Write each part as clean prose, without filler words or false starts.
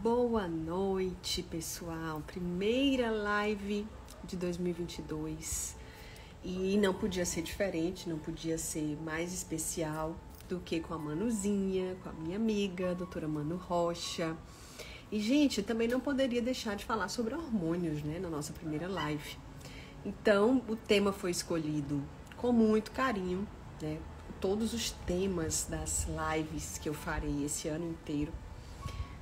Boa noite, pessoal. Primeira live de 2022 e não podia ser diferente, não podia ser mais especial do que com a Manuzinha, com a minha amiga, a doutora Manu Rocha. E, gente, também não poderia deixar de falar sobre hormônios, né, na nossa primeira live. Então, o tema foi escolhido com muito carinho, né? Todos os temas das lives que eu farei esse ano inteiro.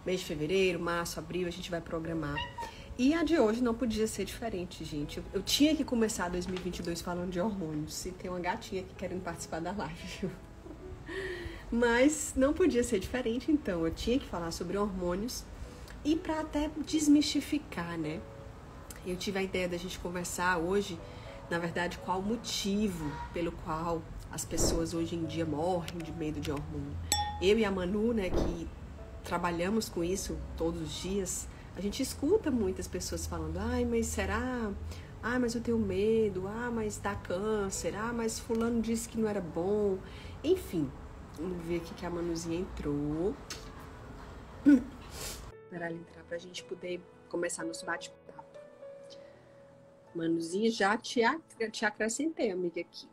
Mês de fevereiro, março, abril, a gente vai programar. E a de hoje não podia ser diferente, gente. Eu tinha que começar 2022 falando de hormônios. E tem uma gatinha aqui querendo participar da live, viu? Mas não podia ser diferente, então eu tinha que falar sobre hormônios. E para até desmistificar, né? Eu tive a ideia da gente conversar hoje, na verdade, qual o motivo pelo qual as pessoas hoje em dia morrem de medo de hormônio. Eu e a Manu, né, que trabalhamos com isso todos os dias, a gente escuta muitas pessoas falando: ai, mas será? Ah, mas eu tenho medo. Ah, mas dá câncer. Ah, mas fulano disse que não era bom. Enfim, vamos ver aqui que a Manuzinha entrou. Esperar ela entrar pra gente poder começar nosso bate-papo. Manuzinha, já te acrescentei, amiga, aqui.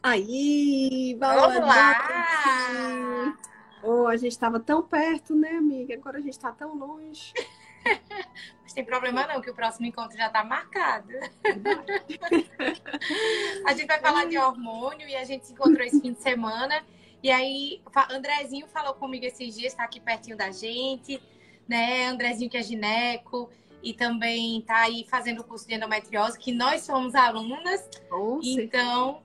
Aí, boa noite! Oh, a gente estava tão perto, né, amiga? Agora a gente está tão longe. Mas tem problema não, que o próximo encontro já está marcado. A gente vai falar de hormônio e a gente se encontrou esse fim de semana. E aí, Andrezinho falou comigo esses dias, está aqui pertinho da gente, né? Andrezinho que é gineco e também está aí fazendo o curso de endometriose, que nós somos alunas. Então,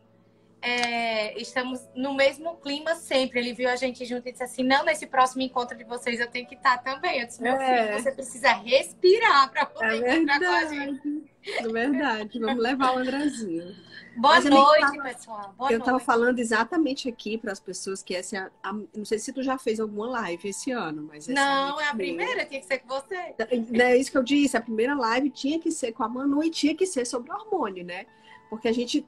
estamos no mesmo clima sempre. Ele viu a gente junto e disse assim: não, nesse próximo encontro de vocês eu tenho que estar também. Eu disse: meu filho, você precisa respirar para poder encontrar com a gente. É verdade, vamos levar o Andrezinho. Boa noite, pessoal. Eu estava falando exatamente aqui para as pessoas que essa é não sei se tu já fez alguma live esse ano, mas não, é a primeira, tinha que ser com você. É isso que eu disse, a primeira live tinha que ser com a Manu e tinha que ser sobre hormônio, né? Porque a gente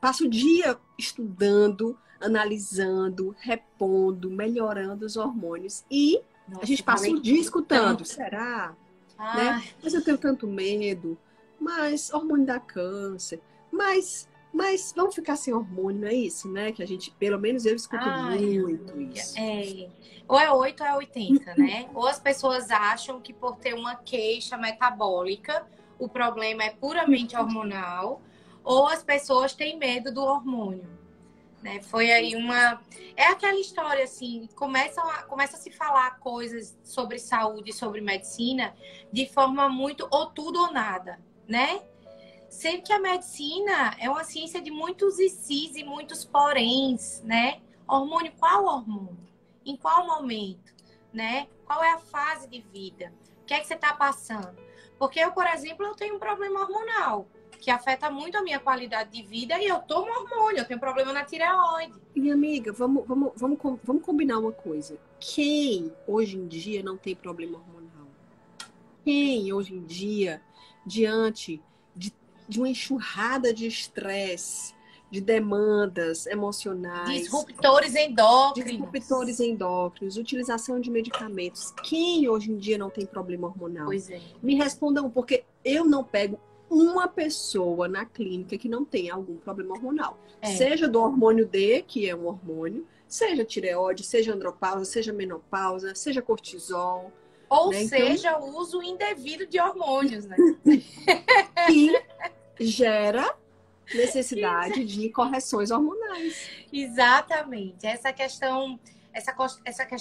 passa o dia estudando, analisando, repondo, melhorando os hormônios. E a gente passa o dia escutando. Será? Né? Mas eu tenho tanto medo. Mas hormônio dá câncer. Mas vamos ficar sem hormônio, não é isso, né? Que a gente, pelo menos eu escuto muito isso. Ou é 8 ou é 80, né? Ou as pessoas acham que por ter uma queixa metabólica, o problema é puramente hormonal. Ou as pessoas têm medo do hormônio, né? Foi aí é aquela história assim, começa a se falar coisas sobre saúde, sobre medicina, de forma muito ou tudo ou nada, né? Sendo que a medicina é uma ciência de muitos e sis e muitos poréns, né? Hormônio, qual hormônio? Em qual momento, né? Qual é a fase de vida? O que é que você está passando? Porque eu, por exemplo, eu tenho um problema hormonal que afeta muito a minha qualidade de vida e eu tomo hormônio, eu tenho problema na tireoide. Minha amiga, vamos combinar uma coisa. Quem hoje em dia não tem problema hormonal? Quem hoje em dia, diante de uma enxurrada de estresse, de demandas emocionais, disruptores endócrinos, utilização de medicamentos, quem hoje em dia não tem problema hormonal? Pois é. Me respondam, porque eu não pego uma pessoa na clínica que não tem algum problema hormonal. Seja do hormônio D, que é um hormônio, seja tireoide, seja andropausa, seja menopausa, seja cortisol. Ou né? Seja, então, o uso indevido de hormônios, né? Que gera necessidade de correções hormonais. Exatamente. Essa questão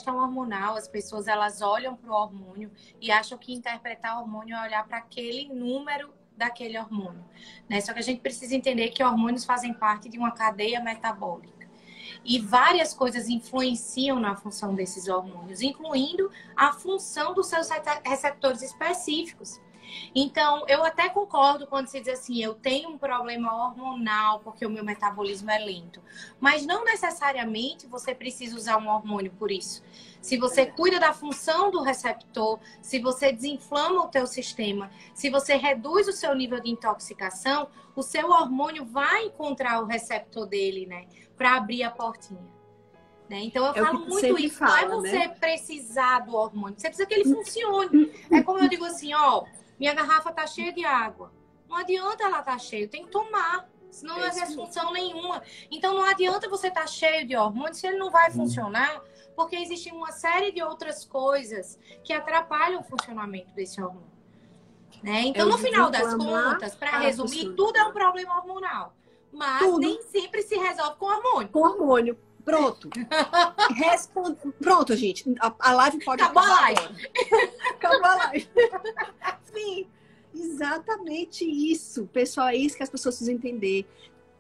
hormonal, as pessoas elas olham para o hormônio e acham que interpretar o hormônio é olhar para aquele número daquele hormônio, né? Só que a gente precisa entender que hormônios fazem parte de uma cadeia metabólica e várias coisas influenciam na função desses hormônios, incluindo a função dos seus receptores específicos. Então, eu até concordo quando se diz assim, eu tenho um problema hormonal porque o meu metabolismo é lento. Mas não necessariamente você precisa usar um hormônio por isso. Se você cuida da função do receptor, se você desinflama o teu sistema, se você reduz o seu nível de intoxicação, o seu hormônio vai encontrar o receptor dele, né? Para abrir a portinha. Né? Então, eu É o falo que tu muito sempre isso. Não é fala, você né? precisar do hormônio. Você precisa que ele funcione. É como eu digo assim, ó, minha garrafa tá cheia de água. Não adianta ela estar cheia, tem que tomar. Senão não É isso exerce mesmo. função nenhuma. Então, não adianta você estar cheio de hormônio se ele não vai funcionar, porque existe uma série de outras coisas que atrapalham o funcionamento desse hormônio. Né? É Então, o no final das desinflamar contas, para para resumir, tudo é um funcionar. problema hormonal. Mas Tudo nem sempre se resolve com hormônio. com hormônio. Pronto. Pronto, gente. A live pode Acabou a acabar live. agora. Acabou a live. Sim, exatamente isso. Pessoal, é isso que as pessoas precisam entender.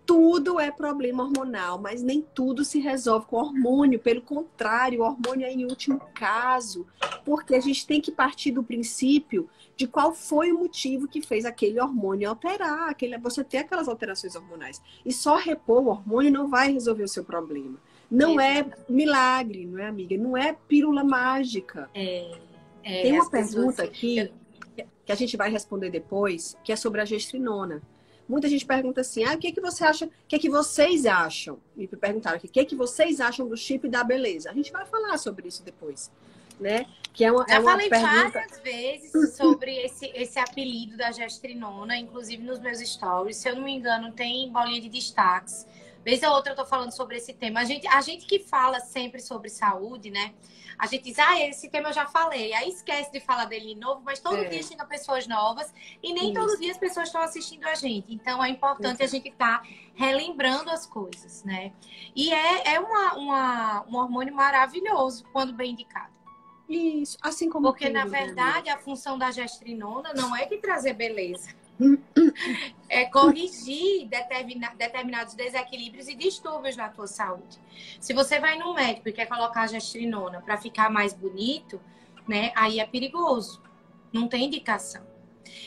Tudo é problema hormonal, mas nem tudo se resolve com hormônio. Pelo contrário, o hormônio é em último caso. Porque a gente tem que partir do princípio de qual foi o motivo que fez aquele hormônio alterar, você ter aquelas alterações hormonais. E só repor o hormônio não vai resolver o seu problema. Não é milagre, não é, amiga? Não é pílula mágica. Tem uma pergunta aqui que a gente vai responder depois, que é sobre a gestrinona. Muita gente pergunta assim, o que é que você acha, o que é que vocês acham? Me perguntaram aqui, o que é que vocês acham do chip da beleza? A gente vai falar sobre isso depois, né? Que é uma falei pergunta... várias vezes sobre esse apelido da gestrinona, inclusive nos meus stories. Se eu não me engano, tem bolinha de destaques. Vez ou outra eu tô falando sobre esse tema. A gente que fala sempre sobre saúde, né? A gente diz, esse tema eu já falei. Aí esquece de falar dele de novo, mas todo dia chegam pessoas novas e nem todo dia as pessoas estão assistindo a gente. Então é importante a gente estar relembrando as coisas, né? E é um hormônio maravilhoso quando bem indicado. Isso, assim como porque na verdade a função da gestrinona não é de trazer beleza. É corrigir determinados desequilíbrios e distúrbios na tua saúde. Se você vai no médico e quer colocar a gestrinona para ficar mais bonito, né? Aí é perigoso. Não tem indicação.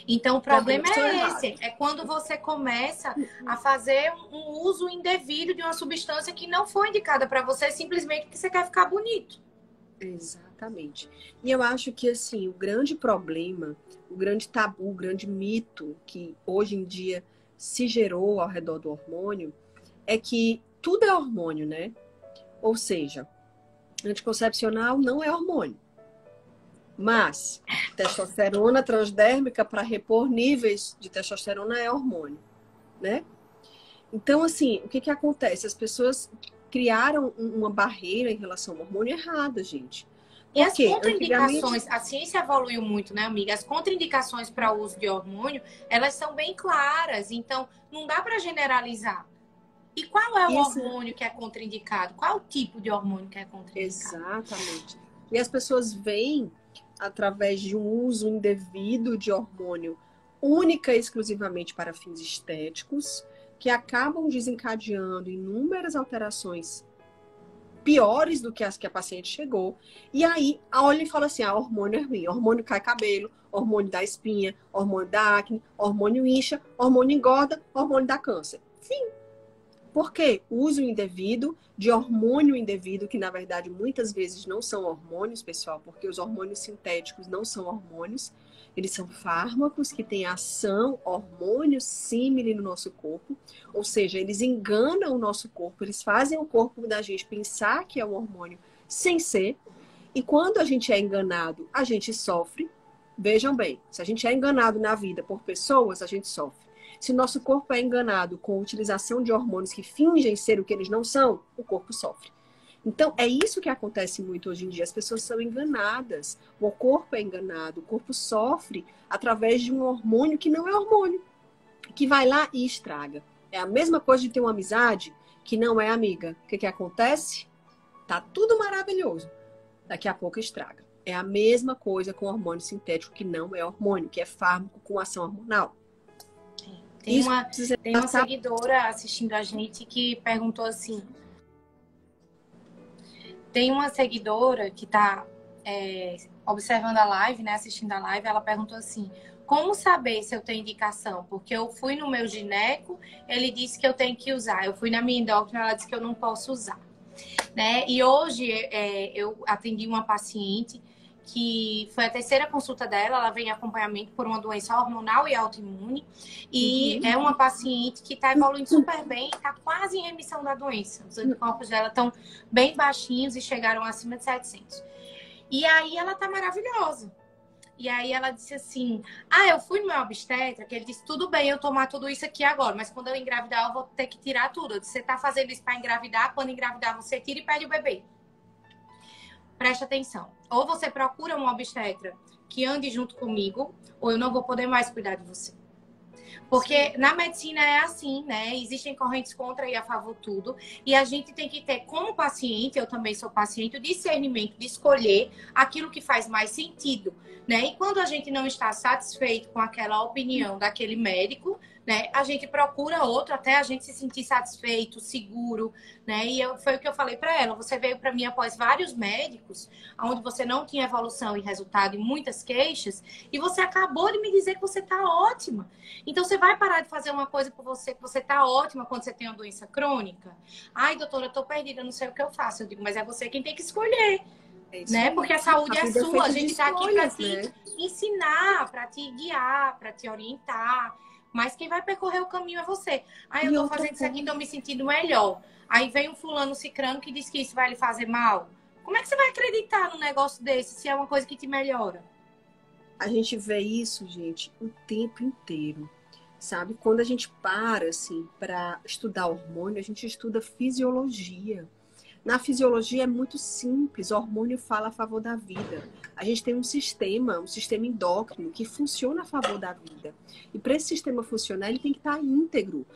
Então o problema é esse. É quando você começa a fazer um uso indevido de uma substância que não foi indicada para você simplesmente porque você quer ficar bonito. Exatamente. E eu acho que, assim, o grande problema, o grande tabu, o grande mito que hoje em dia se gerou ao redor do hormônio é que tudo é hormônio, né? Ou seja, anticoncepcional não é hormônio. Mas testosterona transdérmica para repor níveis de testosterona é hormônio, né? Então, assim, o que que acontece? As pessoas criaram uma barreira em relação ao hormônio errada, gente. E as contraindicações, a ciência evoluiu muito, né, amiga? As contraindicações para o uso de hormônio, elas são bem claras, então não dá para generalizar. E qual é o hormônio que é contraindicado? Qual é o tipo de hormônio que é contraindicado? Exatamente. E as pessoas veem, através de um uso indevido de hormônio, única e exclusivamente para fins estéticos, que acabam desencadeando inúmeras alterações piores do que as que a paciente chegou. E aí, olha e fala assim, hormônio é ruim. Hormônio cai cabelo, hormônio dá espinha, hormônio dá acne, hormônio incha, hormônio engorda, hormônio dá câncer. Fim. Por quê? Uso indevido de hormônio indevido, que na verdade muitas vezes não são hormônios, pessoal, porque os hormônios sintéticos não são hormônios, eles são fármacos que têm ação hormônio símile no nosso corpo, ou seja, eles enganam o nosso corpo, eles fazem o corpo da gente pensar que é um hormônio sem ser, e quando a gente é enganado, a gente sofre. Vejam bem, se a gente é enganado na vida por pessoas, a gente sofre. Se o nosso corpo é enganado com a utilização de hormônios que fingem ser o que eles não são, o corpo sofre. Então, é isso que acontece muito hoje em dia. As pessoas são enganadas. O corpo é enganado. O corpo sofre através de um hormônio que não é hormônio, que vai lá e estraga. É a mesma coisa de ter uma amizade que não é amiga. O que acontece? Tá tudo maravilhoso. Daqui a pouco estraga. É a mesma coisa com hormônio sintético que não é hormônio, que é fármaco com ação hormonal. Tem uma seguidora assistindo a gente que perguntou assim. Tem uma seguidora que está observando a live, né, assistindo a live, ela perguntou assim, como saber se eu tenho indicação? Porque eu fui no meu gineco, ele disse que eu tenho que usar. Eu fui na minha endócrina, ela disse que eu não posso usar. Né? E hoje eu atendi uma paciente que foi a terceira consulta dela, ela vem em acompanhamento por uma doença hormonal e autoimune, e é uma paciente que está evoluindo super bem, está quase em remissão da doença. Os anticorpos dela estão bem baixinhos e chegaram acima de 700. E aí ela tá maravilhosa. E aí ela disse assim, eu fui no meu obstetra, que ele disse, tudo bem eu tomar tudo isso aqui agora, mas quando eu engravidar eu vou ter que tirar tudo. Eu disse, você tá fazendo isso para engravidar, quando engravidar você tira e pede o bebê. Preste atenção. Ou você procura um obstetra que ande junto comigo, ou eu não vou poder mais cuidar de você. Porque na medicina é assim, né? Existem correntes contra e a favor tudo. E a gente tem que ter, como paciente, eu também sou paciente, o discernimento de escolher aquilo que faz mais sentido, né? E quando a gente não está satisfeito com aquela opinião daquele médico, né? A gente procura outro até a gente se sentir satisfeito, seguro, né? E foi o que eu falei para ela. Você veio para mim após vários médicos, onde você não tinha evolução e resultado e muitas queixas, e você acabou de me dizer que você tá ótima. Então você vai parar de fazer uma coisa por você que você tá ótima quando você tem uma doença crônica? Ai, doutora, eu tô perdida, não sei o que eu faço. Eu digo, mas é você quem tem que escolher. Né? Porque a saúde é sua, a gente está aqui para te ensinar, para te guiar, para te orientar. Mas quem vai percorrer o caminho é você. Eu tô fazendo isso aqui, tô me sentindo melhor. Aí vem um fulano cicrano que diz que isso vai lhe fazer mal. Como é que você vai acreditar num negócio desse se é uma coisa que te melhora? A gente vê isso, gente, o tempo inteiro. Sabe? Quando a gente para, assim, para estudar hormônio, a gente estuda fisiologia. Na fisiologia é muito simples, o hormônio fala a favor da vida. A gente tem um sistema endócrino que funciona a favor da vida. E para esse sistema funcionar, ele tem que estar íntegro.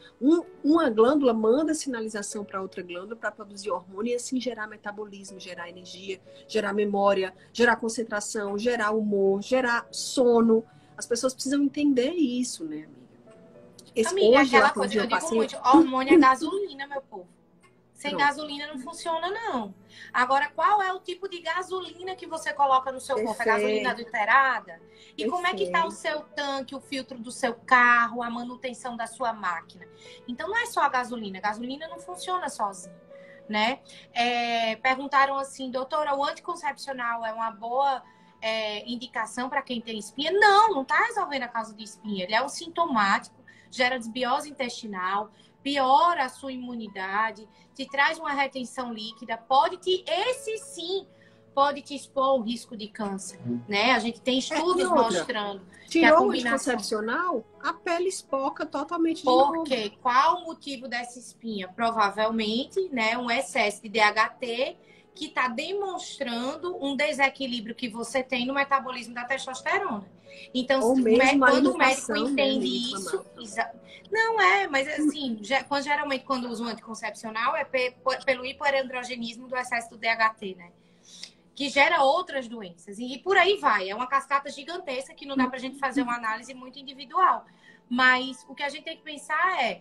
Uma glândula manda sinalização para outra glândula para produzir hormônio e assim gerar metabolismo, gerar energia, gerar memória, gerar concentração, gerar humor, gerar sono. As pessoas precisam entender isso, né, amiga? Amiga, aquela coisa, eu digo muito, hormônio é gasolina, meu povo. Sem gasolina não funciona, não. Agora, qual é o tipo de gasolina que você coloca no seu corpo? É gasolina adulterada? E como é que está o seu tanque, o filtro do seu carro, a manutenção da sua máquina? Então, não é só a gasolina. A gasolina não funciona sozinha, né? Perguntaram assim, doutora, o anticoncepcional é uma boa indicação para quem tem espinha? Não está resolvendo a causa de espinha. Ele é um sintomático, gera desbiose intestinal, piora a sua imunidade, te traz uma retenção líquida, esse sim pode te expor ao risco de câncer, né? A gente tem estudos mostrando que a combinação... o anticoncepcional, a pele espoca totalmente de novo. Porque qual o motivo dessa espinha? Provavelmente, né, um excesso de DHT que está demonstrando um desequilíbrio que você tem no metabolismo da testosterona. Então, quando o médico entende isso... Não mas assim, geralmente quando usa um anticoncepcional é pelo hiperandrogenismo do excesso do DHT, né? Que gera outras doenças. E por aí vai. É uma cascata gigantesca que não dá pra gente fazer uma análise muito individual. Mas o que a gente tem que pensar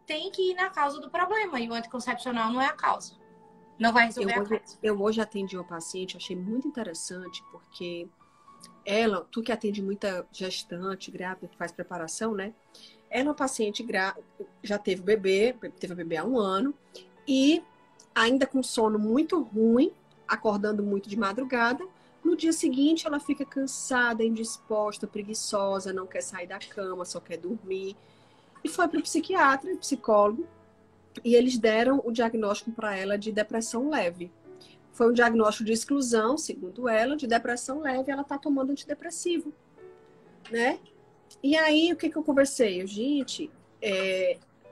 tem que ir na causa do problema. E o anticoncepcional não é a causa. Não vai resolver a causa. Eu hoje atendi uma paciente, achei muito interessante, porque tu que atende muita gestante, grávida, que faz preparação, né? Ela é uma paciente já teve o bebê há 1 ano, e ainda com sono muito ruim, acordando muito de madrugada. No dia seguinte, ela fica cansada, indisposta, preguiçosa, não quer sair da cama, só quer dormir. E foi para o psiquiatra, psicólogo, e eles deram o diagnóstico para ela de depressão leve. Foi um diagnóstico de exclusão, segundo ela, de depressão leve, ela está tomando antidepressivo, né? E aí, o que eu conversei? Gente,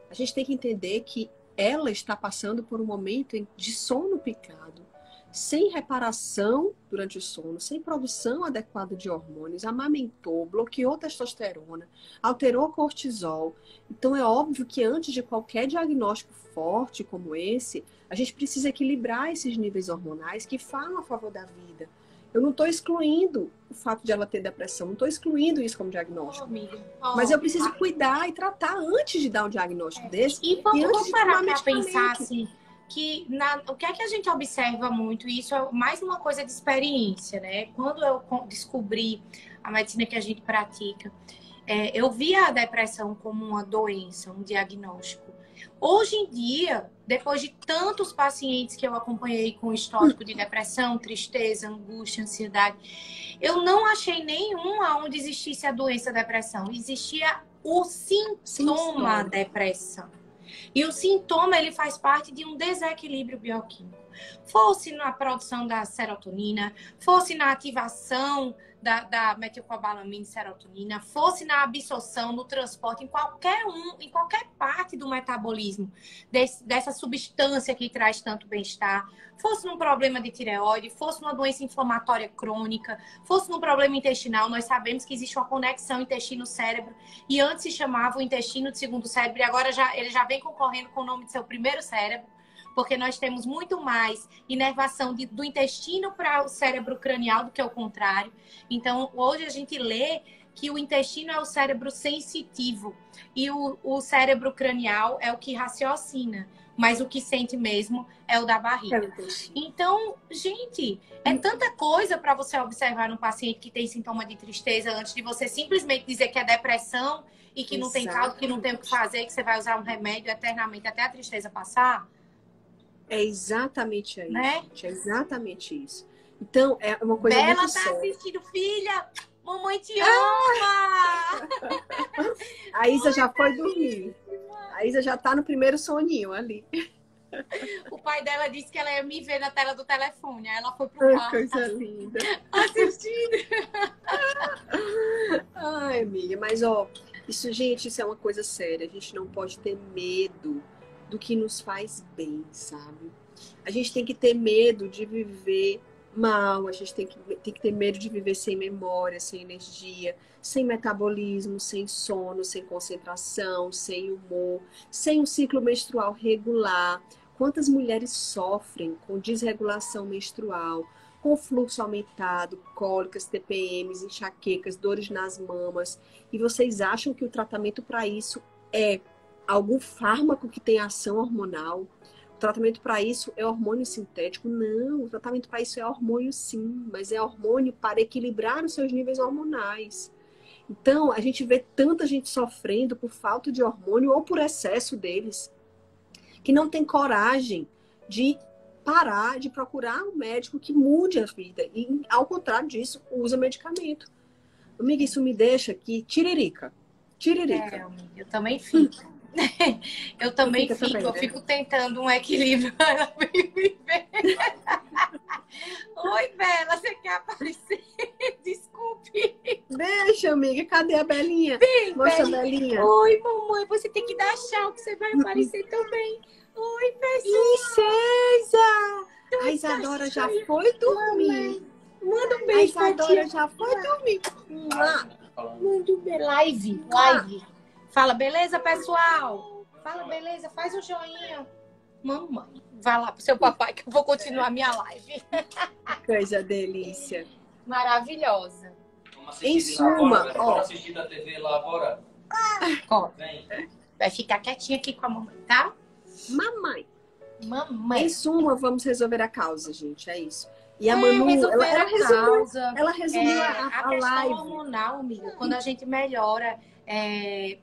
a gente tem que entender que ela está passando por um momento de sono picado, sem reparação durante o sono, sem produção adequada de hormônios, amamentou, bloqueou testosterona, alterou cortisol. Então, é óbvio que antes de qualquer diagnóstico forte como esse, a gente precisa equilibrar esses níveis hormonais que falam a favor da vida. Eu não estou excluindo o fato de ela ter depressão, não estou excluindo isso como diagnóstico. Mas eu preciso cuidar e tratar antes de dar um diagnóstico desse. E vamos parar para pensar assim, que o que é que a gente observa muito, e isso é mais uma coisa de experiência, né? Quando eu descobri a medicina que a gente pratica, eu via a depressão como uma doença, um diagnóstico. Hoje em dia, depois de tantos pacientes que eu acompanhei com histórico de depressão, tristeza, angústia, ansiedade, eu não achei nenhum onde existisse a doença depressão. Existia o sintoma depressão. E o sintoma, ele faz parte de um desequilíbrio bioquímico. Fosse na produção da serotonina, fosse na ativação da metilcobalamina e serotonina, fosse na absorção, no transporte, em qualquer parte do metabolismo dessa substância que traz tanto bem-estar, fosse num problema de tireoide, fosse numa doença inflamatória crônica, fosse num problema intestinal, nós sabemos que existe uma conexão intestino-cérebro, e antes se chamava o intestino de segundo cérebro, e agora ele já vem concorrendo com o nome de seu primeiro cérebro, porque nós temos muito mais inervação do intestino para o cérebro cranial do que o contrário. Então, hoje a gente lê que o intestino é o cérebro sensitivo e o cérebro cranial é o que raciocina, mas o que sente mesmo é o da barriga. Então, gente, é tanta coisa para você observar num paciente que tem sintoma de tristeza antes de você simplesmente dizer que é depressão e que não tem causa, que não tem o que fazer, que você vai usar um remédio eternamente até a tristeza passar. É exatamente isso, né? gente. É exatamente isso. Então, é uma coisa Bela muito tá séria. assistindo, filha! Mamãe te ama! A Isa já foi dormir. A Isa já tá no primeiro soninho ali. O pai dela disse que ela ia me ver na tela do telefone. Aí ela foi pro quarto. Coisa linda. Assistindo. Ai, amiga, mas gente, isso é uma coisa séria. A gente não pode ter medo do que nos faz bem, sabe? A gente tem que ter medo de viver mal, a gente tem que ter medo de viver sem memória, sem energia, sem metabolismo, sem sono, sem concentração, sem humor, sem um ciclo menstrual regular. Quantas mulheres sofrem com desregulação menstrual, com fluxo aumentado, cólicas, TPMs, enxaquecas, dores nas mamas, e vocês acham que o tratamento para isso é algum fármaco que tem ação hormonal? O tratamento para isso é hormônio sintético? Não, o tratamento para isso é hormônio sim, mas é hormônio para equilibrar os seus níveis hormonais. Então, a gente vê tanta gente sofrendo por falta de hormônio ou por excesso deles, que não tem coragem de parar, de procurar um médico que mude a vida. E, ao contrário disso, usa medicamento. Amiga, isso me deixa aqui tiririca. Amiga, eu também fico. Eu também fico, eu fico tentando um equilíbrio. Ela vem me ver. Oi, Bela, você quer aparecer? Desculpe. Deixa, amiga. Cadê a Belinha? Vem, mostra a Belinha. Oi, mamãe. Você tem que dar tchau, que você vai aparecer também. Oi, Princesa! A Isadora já foi dormir. Manda um beijo. A Isadora já foi dormir. Manda um beijo. Live. Fala, beleza, pessoal? Fala, beleza? Faz um joinha. Mamãe, vai lá pro seu papai que eu vou continuar minha live. Coisa delícia. Maravilhosa. Em suma, Vamos assistir da TV lá agora. Vai ficar quietinha aqui com a mamãe, tá? Mamãe. Mamãe. Em suma, vamos resolver a causa, gente. É isso. E a Manu, ela resumiu a live. questão hormonal, amiga. Quando a gente melhora,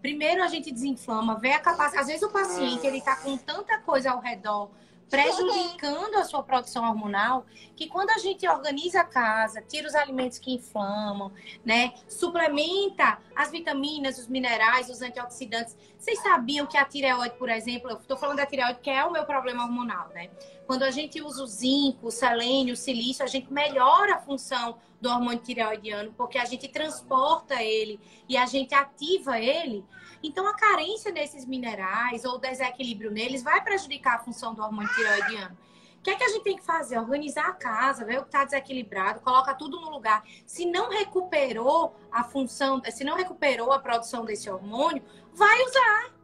primeiro a gente desinflama, vê a capacidade. Às vezes o paciente ele tá com tanta coisa ao redor, prejudicando a sua produção hormonal, que quando a gente organiza a casa, tira os alimentos que inflamam, né? Suplementa as vitaminas, os minerais, os antioxidantes. Vocês sabiam que a tireoide, por exemplo, eu estou falando da tireoide que é o meu problema hormonal, né? Quando a gente usa o zinco, o selênio, o silício, a gente melhora a função do hormônio tireoidiano, porque a gente transporta ele e a gente ativa ele. Então, a carência nesses minerais ou o desequilíbrio neles vai prejudicar a função do hormônio tireoidiano. O que é que a gente tem que fazer? Organizar a casa, ver o que está desequilibrado, coloca tudo no lugar. Se não recuperou a função, se não recuperou a produção desse hormônio, vai usar.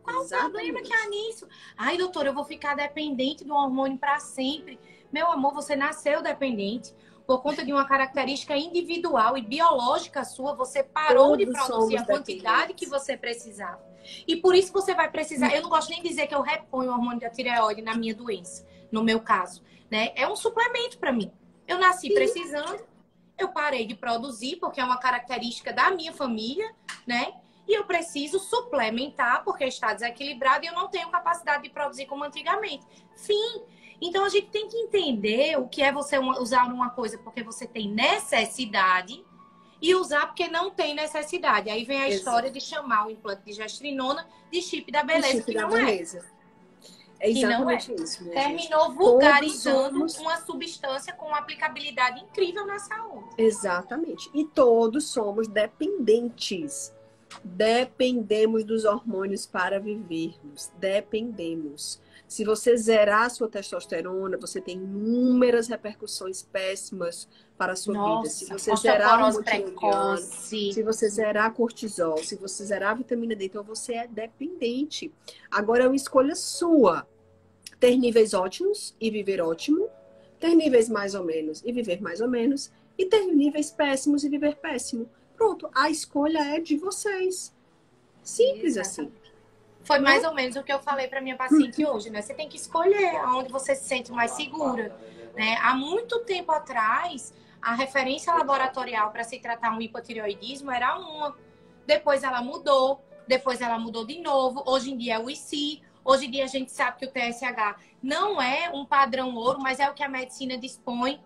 Qual o problema que há nisso? Ai, doutora, eu vou ficar dependente do hormônio para sempre. Meu amor, você nasceu dependente. Por conta de uma característica individual e biológica sua, você parou de produzir a quantidade que você precisava. E por isso você vai precisar... Eu não gosto nem de dizer que eu reponho o hormônio da tireoide na minha doença, no meu caso, né? É um suplemento para mim. Eu nasci precisando, eu parei de produzir, porque é uma característica da minha família, né? e eu preciso suplementar porque está desequilibrado e eu não tenho capacidade de produzir como antigamente. Fim. Então, a gente tem que entender o que é você usar uma coisa porque você tem necessidade e usar porque não tem necessidade. Aí vem a história de chamar o implante de gestrinona de chip da beleza, que não é. É exatamente isso. Né, terminou vulgarizando uma substância com uma aplicabilidade incrível na saúde. Exatamente. E todos somos dependentes. Dependemos dos hormônios para vivermos. Dependemos. Se você zerar a sua testosterona, você tem inúmeras repercussões péssimas para a sua vida. Se você zerar o tiroidiano, se você zerar cortisol, se você zerar a vitamina D, então você é dependente. Agora é uma escolha sua. Ter níveis ótimos e viver ótimo, ter níveis mais ou menos e viver mais ou menos, e ter níveis péssimos e viver péssimo. Pronto, a escolha é de vocês. Simples assim. Foi mais ou menos o que eu falei para minha paciente hoje, né? Você tem que escolher aonde você se sente mais segura, né? Há muito tempo atrás, a referência laboratorial para se tratar um hipotireoidismo era uma. Depois ela mudou de novo. Hoje em dia é o IC. Hoje em dia a gente sabe que o TSH não é um padrão ouro, mas é o que a medicina dispõe,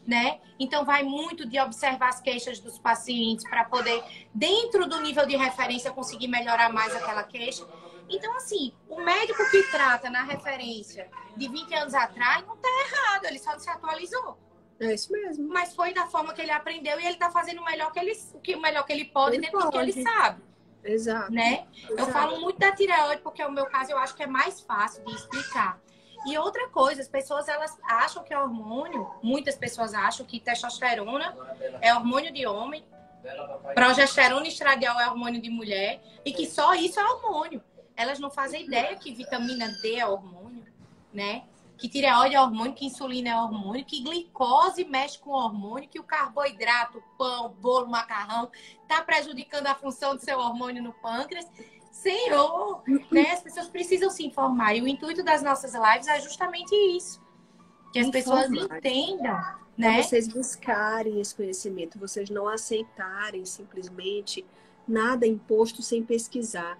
né? Então vai muito de observar as queixas dos pacientes para poder, dentro do nível de referência, conseguir melhorar mais aquela queixa. Então, assim, o médico que trata na referência de 20 anos atrás não está errado, ele só não se atualizou. É isso mesmo. Mas foi da forma que ele aprendeu e ele está fazendo o melhor que ele pode dentro do que ele sabe. Exato. Né? Exato. Eu falo muito da tireoide porque o meu caso eu acho que é mais fácil de explicar. E outra coisa, as pessoas elas acham que é hormônio, muitas pessoas acham que testosterona é hormônio de homem, progesterona e estradiol é hormônio de mulher e que só isso é hormônio. Elas não fazem ideia que vitamina D é hormônio, né? Que tireoide é hormônio, que insulina é hormônio, que glicose mexe com hormônio, que o carboidrato, pão, bolo, macarrão, está prejudicando a função do seu hormônio no pâncreas. Senhor, né? As pessoas precisam se informar. E o intuito das nossas lives é justamente isso. Que as pessoas entendam, né? Para vocês buscarem esse conhecimento, vocês não aceitarem simplesmente nada imposto sem pesquisar.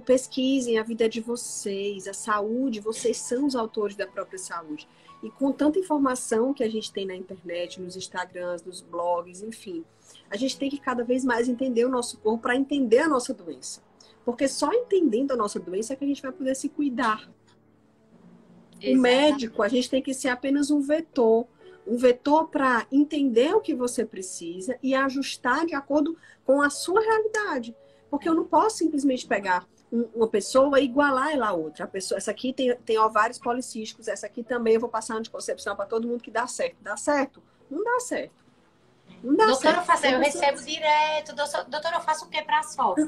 Pesquisem a vida de vocês, a saúde, vocês são os autores da própria saúde. E com tanta informação que a gente tem na internet, nos Instagrams, nos blogs, enfim, a gente tem que cada vez mais entender o nosso corpo para entender a nossa doença. Porque só entendendo a nossa doença é que a gente vai poder se cuidar. Exatamente. O médico, a gente tem que ser apenas um vetor para entender o que você precisa e ajustar de acordo com a sua realidade. Porque eu não posso simplesmente pegar uma pessoa e igualar ela a outra. A pessoa, essa aqui tem ovários policísticos, essa aqui também eu vou passar anticoncepção para todo mundo que dá certo. Dá certo? Não dá certo. Não dá doutora, certo. Eu recebo direto. Doutora, eu faço o que para a SOP?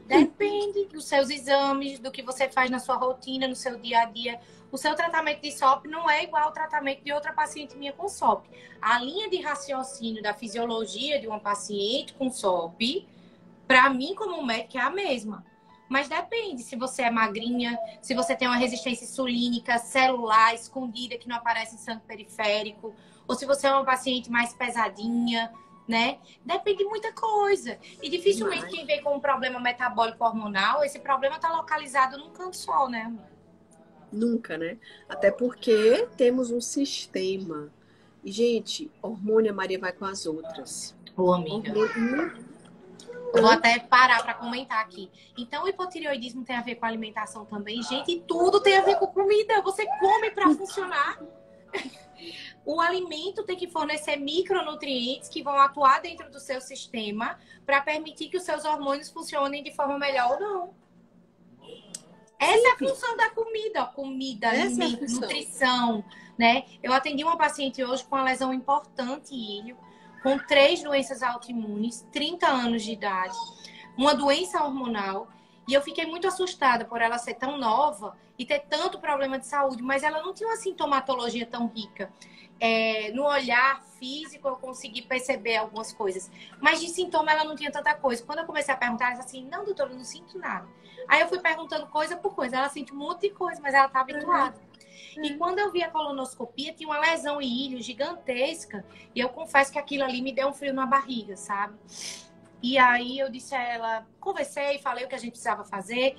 Depende dos seus exames, do que você faz na sua rotina, no seu dia a dia. O seu tratamento de SOP não é igual ao tratamento de outra paciente minha com SOP. A linha de raciocínio da fisiologia de uma paciente com SOP, para mim, como médico, é a mesma. Mas depende se você é magrinha, se você tem uma resistência insulínica, celular, escondida, que não aparece em sangue periférico, ou se você é uma paciente mais pesadinha, né? Depende de muita coisa. E dificilmente quem vem com um problema metabólico hormonal, esse problema está localizado num canto só, né? Nunca, né? Até porque temos um sistema. E, gente, hormônio, a Maria vai com as outras. Ô, amiga. Eu vou até parar para comentar aqui. Então, o hipotireoidismo tem a ver com alimentação também. Gente, tudo tem a ver com comida. Você come para funcionar. O alimento tem que fornecer micronutrientes que vão atuar dentro do seu sistema para permitir que os seus hormônios funcionem de forma melhor ou não. Essa é a função da comida. Comida, alimento, nutrição, né? Eu atendi uma paciente hoje com uma lesão importante em ilho, com 3 doenças autoimunes, 30 anos de idade, uma doença hormonal. E eu fiquei muito assustada por ela ser tão nova e ter tanto problema de saúde, mas ela não tinha uma sintomatologia tão rica. No olhar físico eu consegui perceber algumas coisas, mas de sintoma ela não tinha tanta coisa. Quando eu comecei a perguntar, ela disse assim, não, doutora, eu não sinto nada. Aí eu fui perguntando coisa por coisa, ela sente um monte de coisa, mas ela tá habituada. E quando eu vi a colonoscopia, tinha uma lesão em ilho gigantesca. E eu confesso que aquilo ali me deu um frio na barriga, sabe? E aí eu disse a ela, conversei, falei o que a gente precisava fazer.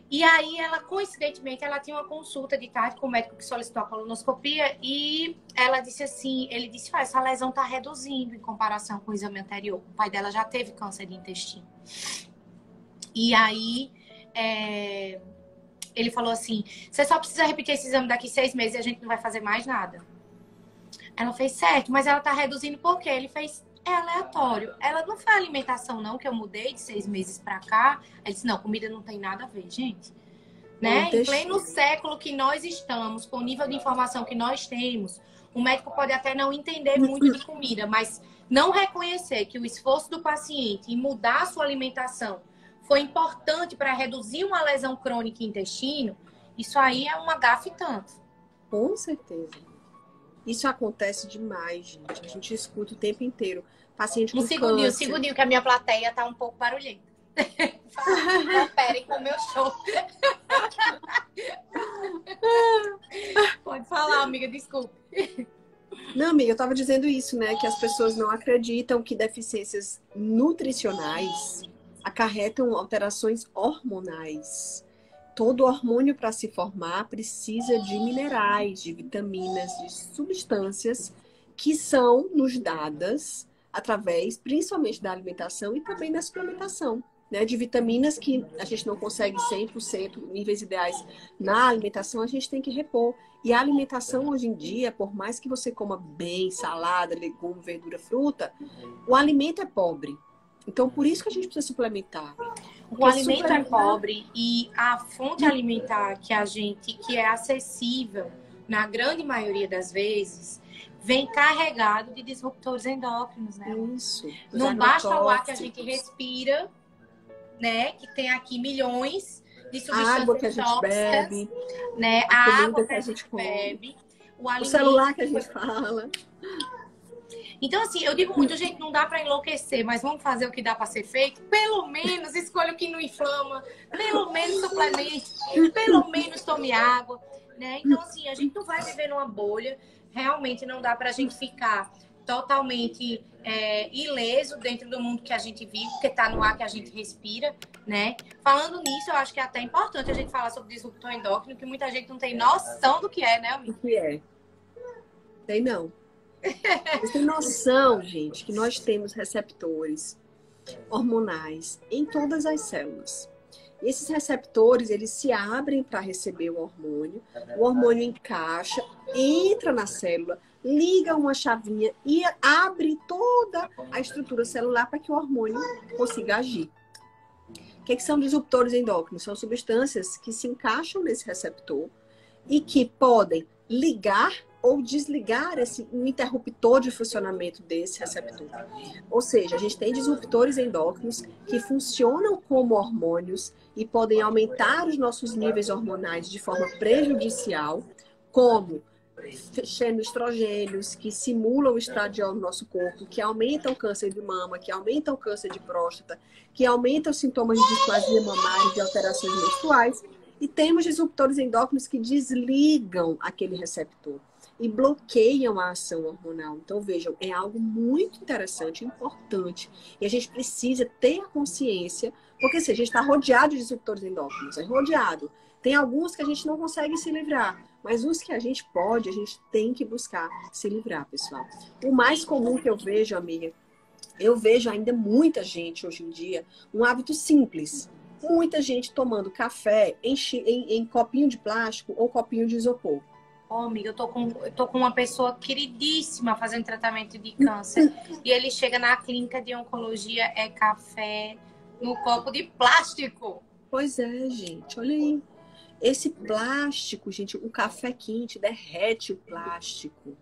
E aí ela, coincidentemente, ela tinha uma consulta de tarde com o médico que solicitou a colonoscopia e ela disse assim, ele disse, essa lesão tá reduzindo em comparação com o exame anterior. O pai dela já teve câncer de intestino. E aí ele falou assim, você só precisa repetir esse exame daqui 6 meses e a gente não vai fazer mais nada. Ela fez, certo, mas ela tá reduzindo por quê? Ele fez, é aleatório. Ela, não foi a alimentação não, que eu mudei de 6 meses pra cá. Ele disse, não, comida não tem nada a ver, gente. Né? Em pleno século que nós estamos, com o nível de informação que nós temos, o médico pode até não entender muito de comida, mas não reconhecer que o esforço do paciente em mudar a sua alimentação foi importante para reduzir uma lesão crônica em intestino, isso aí é uma gafe tanto. Com certeza. Isso acontece demais, gente. A gente escuta o tempo inteiro. Paciente com um segundinho, que a minha plateia tá um pouco barulhenta. Esperem com o meu show. Pode falar, amiga, desculpe. Não, amiga, eu tava dizendo isso, né? Que as pessoas não acreditam que deficiências nutricionais acarretam alterações hormonais. Todo hormônio para se formar precisa de minerais, de vitaminas, de substâncias que são nos dadas através, principalmente da alimentação e também da suplementação, né? De vitaminas que a gente não consegue 100%, níveis ideais na alimentação, a gente tem que repor. E a alimentação hoje em dia, por mais que você coma bem, salada, legume, verdura, fruta, o alimento é pobre. Então, por isso que a gente precisa suplementar. O alimento é pobre e a fonte alimentar que é acessível, na grande maioria das vezes, vem carregado de disruptores endócrinos, né? Isso. Não basta o ar que a gente respira, né? Que tem aqui milhões de substâncias a água que a gente tóxicas, bebe, né? a água que a gente bebe, o celular que a gente fala. Então, assim, eu digo muito, gente, não dá para enlouquecer, mas vamos fazer o que dá para ser feito. Pelo menos escolha o que não inflama, pelo menos suplemente, pelo menos tome água, né? Então, assim, a gente não vai viver numa bolha. Realmente não dá para a gente ficar totalmente ileso dentro do mundo que a gente vive, porque está no ar que a gente respira, né? Falando nisso, eu acho que é até importante a gente falar sobre disruptor endócrino, que muita gente não tem noção do que é, né, amiga? O que é? Tem não. Vocês têm noção, gente, que nós temos receptores hormonais em todas as células. Esses receptores, eles se abrem para receber o hormônio encaixa, entra na célula, liga uma chavinha e abre toda a estrutura celular para que o hormônio consiga agir. O que são disruptores endócrinos? São substâncias que se encaixam nesse receptor e que podem ligar ou desligar um interruptor de funcionamento desse receptor. Ou seja, a gente tem disruptores endócrinos que funcionam como hormônios e podem aumentar os nossos níveis hormonais de forma prejudicial, como xenoestrogênios, que simulam o estradiol no nosso corpo, que aumentam o câncer de mama, que aumentam o câncer de próstata, que aumentam os sintomas de displasia mamária e de alterações menstruais. E temos disruptores endócrinos que desligam aquele receptor e bloqueiam a ação hormonal. Então, vejam, é algo muito interessante, importante. E a gente precisa ter a consciência, porque se a gente está rodeado de disruptores endócrinos, é rodeado. Tem alguns que a gente não consegue se livrar, mas os que a gente pode, a gente tem que buscar se livrar, pessoal. O mais comum que eu vejo, amiga, eu vejo ainda muita gente hoje em dia, um hábito simples. Muita gente tomando café em copinho de plástico ou copinho de isopor. Amiga, eu tô com uma pessoa queridíssima fazendo tratamento de câncer. E ele chega na clínica de oncologia, é café no copo de plástico. Pois é, gente, olha aí. Esse plástico, gente, o café quente derrete o plástico.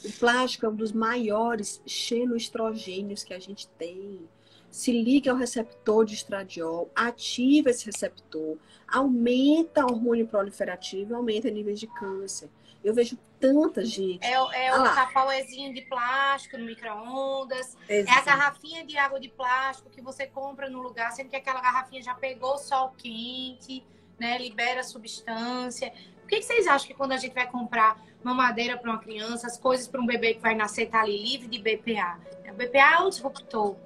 O plástico é um dos maiores xenoestrogênios que a gente tem. Se liga ao receptor de estradiol, ativa esse receptor, aumenta o hormônio proliferativo, aumenta níveis de câncer. Eu vejo tanta gente. É o tapauezinho de plástico no micro-ondas. É a garrafinha de água de plástico que você compra no lugar, sendo que aquela garrafinha já pegou sol quente, né? Libera substância. Por que vocês acham que quando a gente vai comprar mamadeira para uma criança, as coisas para um bebê que vai nascer tá ali livre de BPA? O BPA é um disruptor.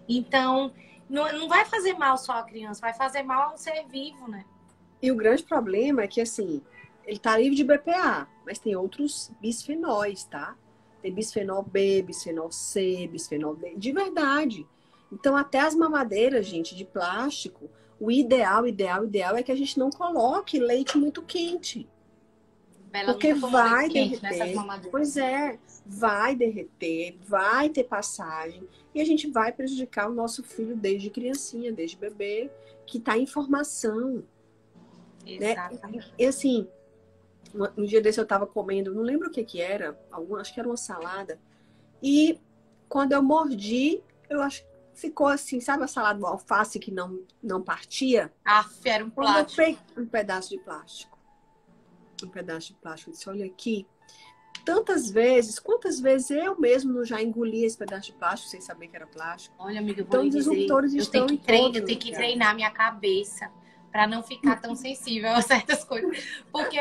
Então, não vai fazer mal só a criança, vai fazer mal ao ser vivo, né? E o grande problema é que, assim, ele tá livre de BPA, mas tem outros bisfenóis, tá? Tem bisfenol B, bisfenol C, bisfenol D, de verdade. Então, até as mamadeiras, gente, de plástico, o ideal é que a gente não coloque leite muito quente. Bela Porque nunca tomou vai leite quente nessas derreter. mamadeiras. Pois é, vai derreter, vai ter passagem. E a gente vai prejudicar o nosso filho desde criancinha, desde bebê, que está em formação. Né? Exatamente. E assim, um dia desse eu estava comendo, não lembro o que que era, acho que era uma salada. E quando eu mordi, eu acho que ficou assim, sabe a salada do alface que não partia? Era um Quando eu plástico. peguei um pedaço de plástico. Um pedaço de plástico. Eu disse, olha aqui. Quantas vezes eu mesmo não já engoli esse pedaço de plástico sem saber que era plástico? Olha, amiga, eu vou Então, lhe os dizer, disruptores estão em todos eu tenho os que lugares. treinar minha cabeça para não ficar tão sensível a certas coisas. Porque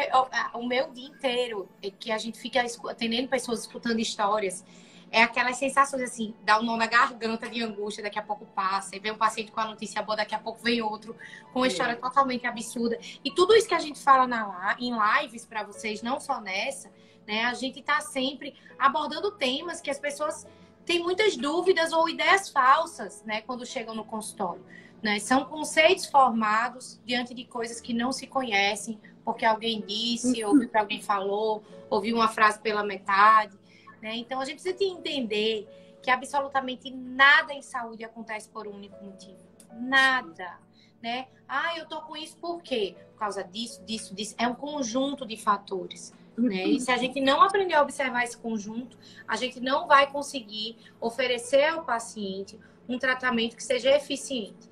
o meu dia inteiro é que a gente fica atendendo pessoas, escutando histórias, é aquelas sensações assim, dá um nó na garganta de angústia, daqui a pouco passa, e vem um paciente com a notícia boa, daqui a pouco vem outro com uma história totalmente absurda. E tudo isso que a gente fala em lives para vocês, não só nessa, né? A gente está sempre abordando temas que as pessoas têm muitas dúvidas ou ideias falsas, né? Quando chegam no consultório, né? São conceitos formados diante de coisas que não se conhecem, porque alguém disse, ouviu que alguém falou, ouviu uma frase pela metade, né? Então a gente precisa entender que absolutamente nada em saúde acontece por um único motivo. Nada. Né? Eu tô com isso por quê? Por causa disso. É um conjunto de fatores. Né? E se a gente não aprender a observar esse conjunto, a gente não vai conseguir oferecer ao paciente um tratamento que seja eficiente.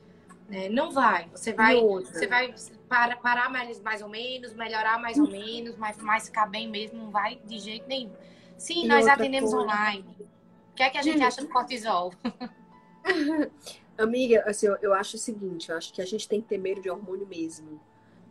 Né? Não vai. Você vai parar mais ou menos, melhorar mais ou menos, mas ficar bem mesmo, não vai de jeito nenhum. Sim, nós atendemos online. O que é que a gente acha do cortisol? Amiga, assim, eu acho o seguinte, eu acho que a gente tem que ter medo de hormônio mesmo.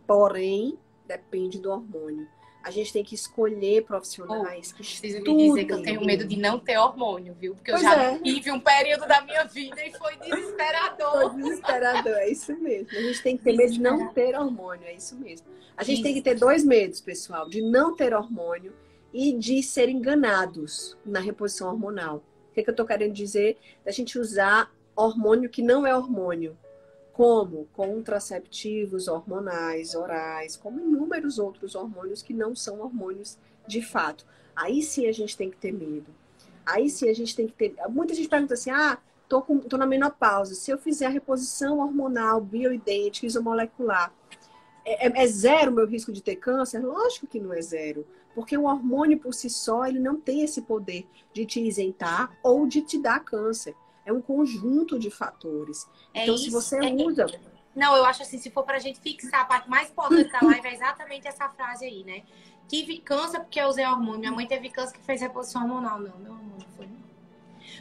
Porém, depende do hormônio. A gente tem que escolher profissionais que preciso estudem. lhe dizer que eu tenho medo de não ter hormônio, viu? Porque eu já tive um período da minha vida e foi desesperador. Foi desesperador, é isso mesmo. A gente tem que ter medo de não ter hormônio, é isso mesmo. A gente tem que ter dois medos, pessoal, de não ter hormônio e de ser enganados na reposição hormonal. O que eu tô querendo dizer? Da gente usar hormônio que não é hormônio. Como contraceptivos hormonais, orais, como inúmeros outros hormônios que não são hormônios de fato. Aí sim a gente tem que ter medo. Aí sim a gente tem que ter... Muita gente pergunta assim, tô na menopausa. Se eu fizer a reposição hormonal, bioidêntica, isomolecular, é zero o meu risco de ter câncer? Lógico que não é zero. Porque o hormônio por si só, ele não tem esse poder de te isentar ou de te dar câncer. É um conjunto de fatores. Então, se você usa... Não, eu acho assim, se for pra gente fixar, a parte mais importante da live é exatamente essa frase aí, né? Tive câncer porque eu usei hormônio. Minha mãe teve câncer que fez reposição hormonal. Não, meu hormônio foi...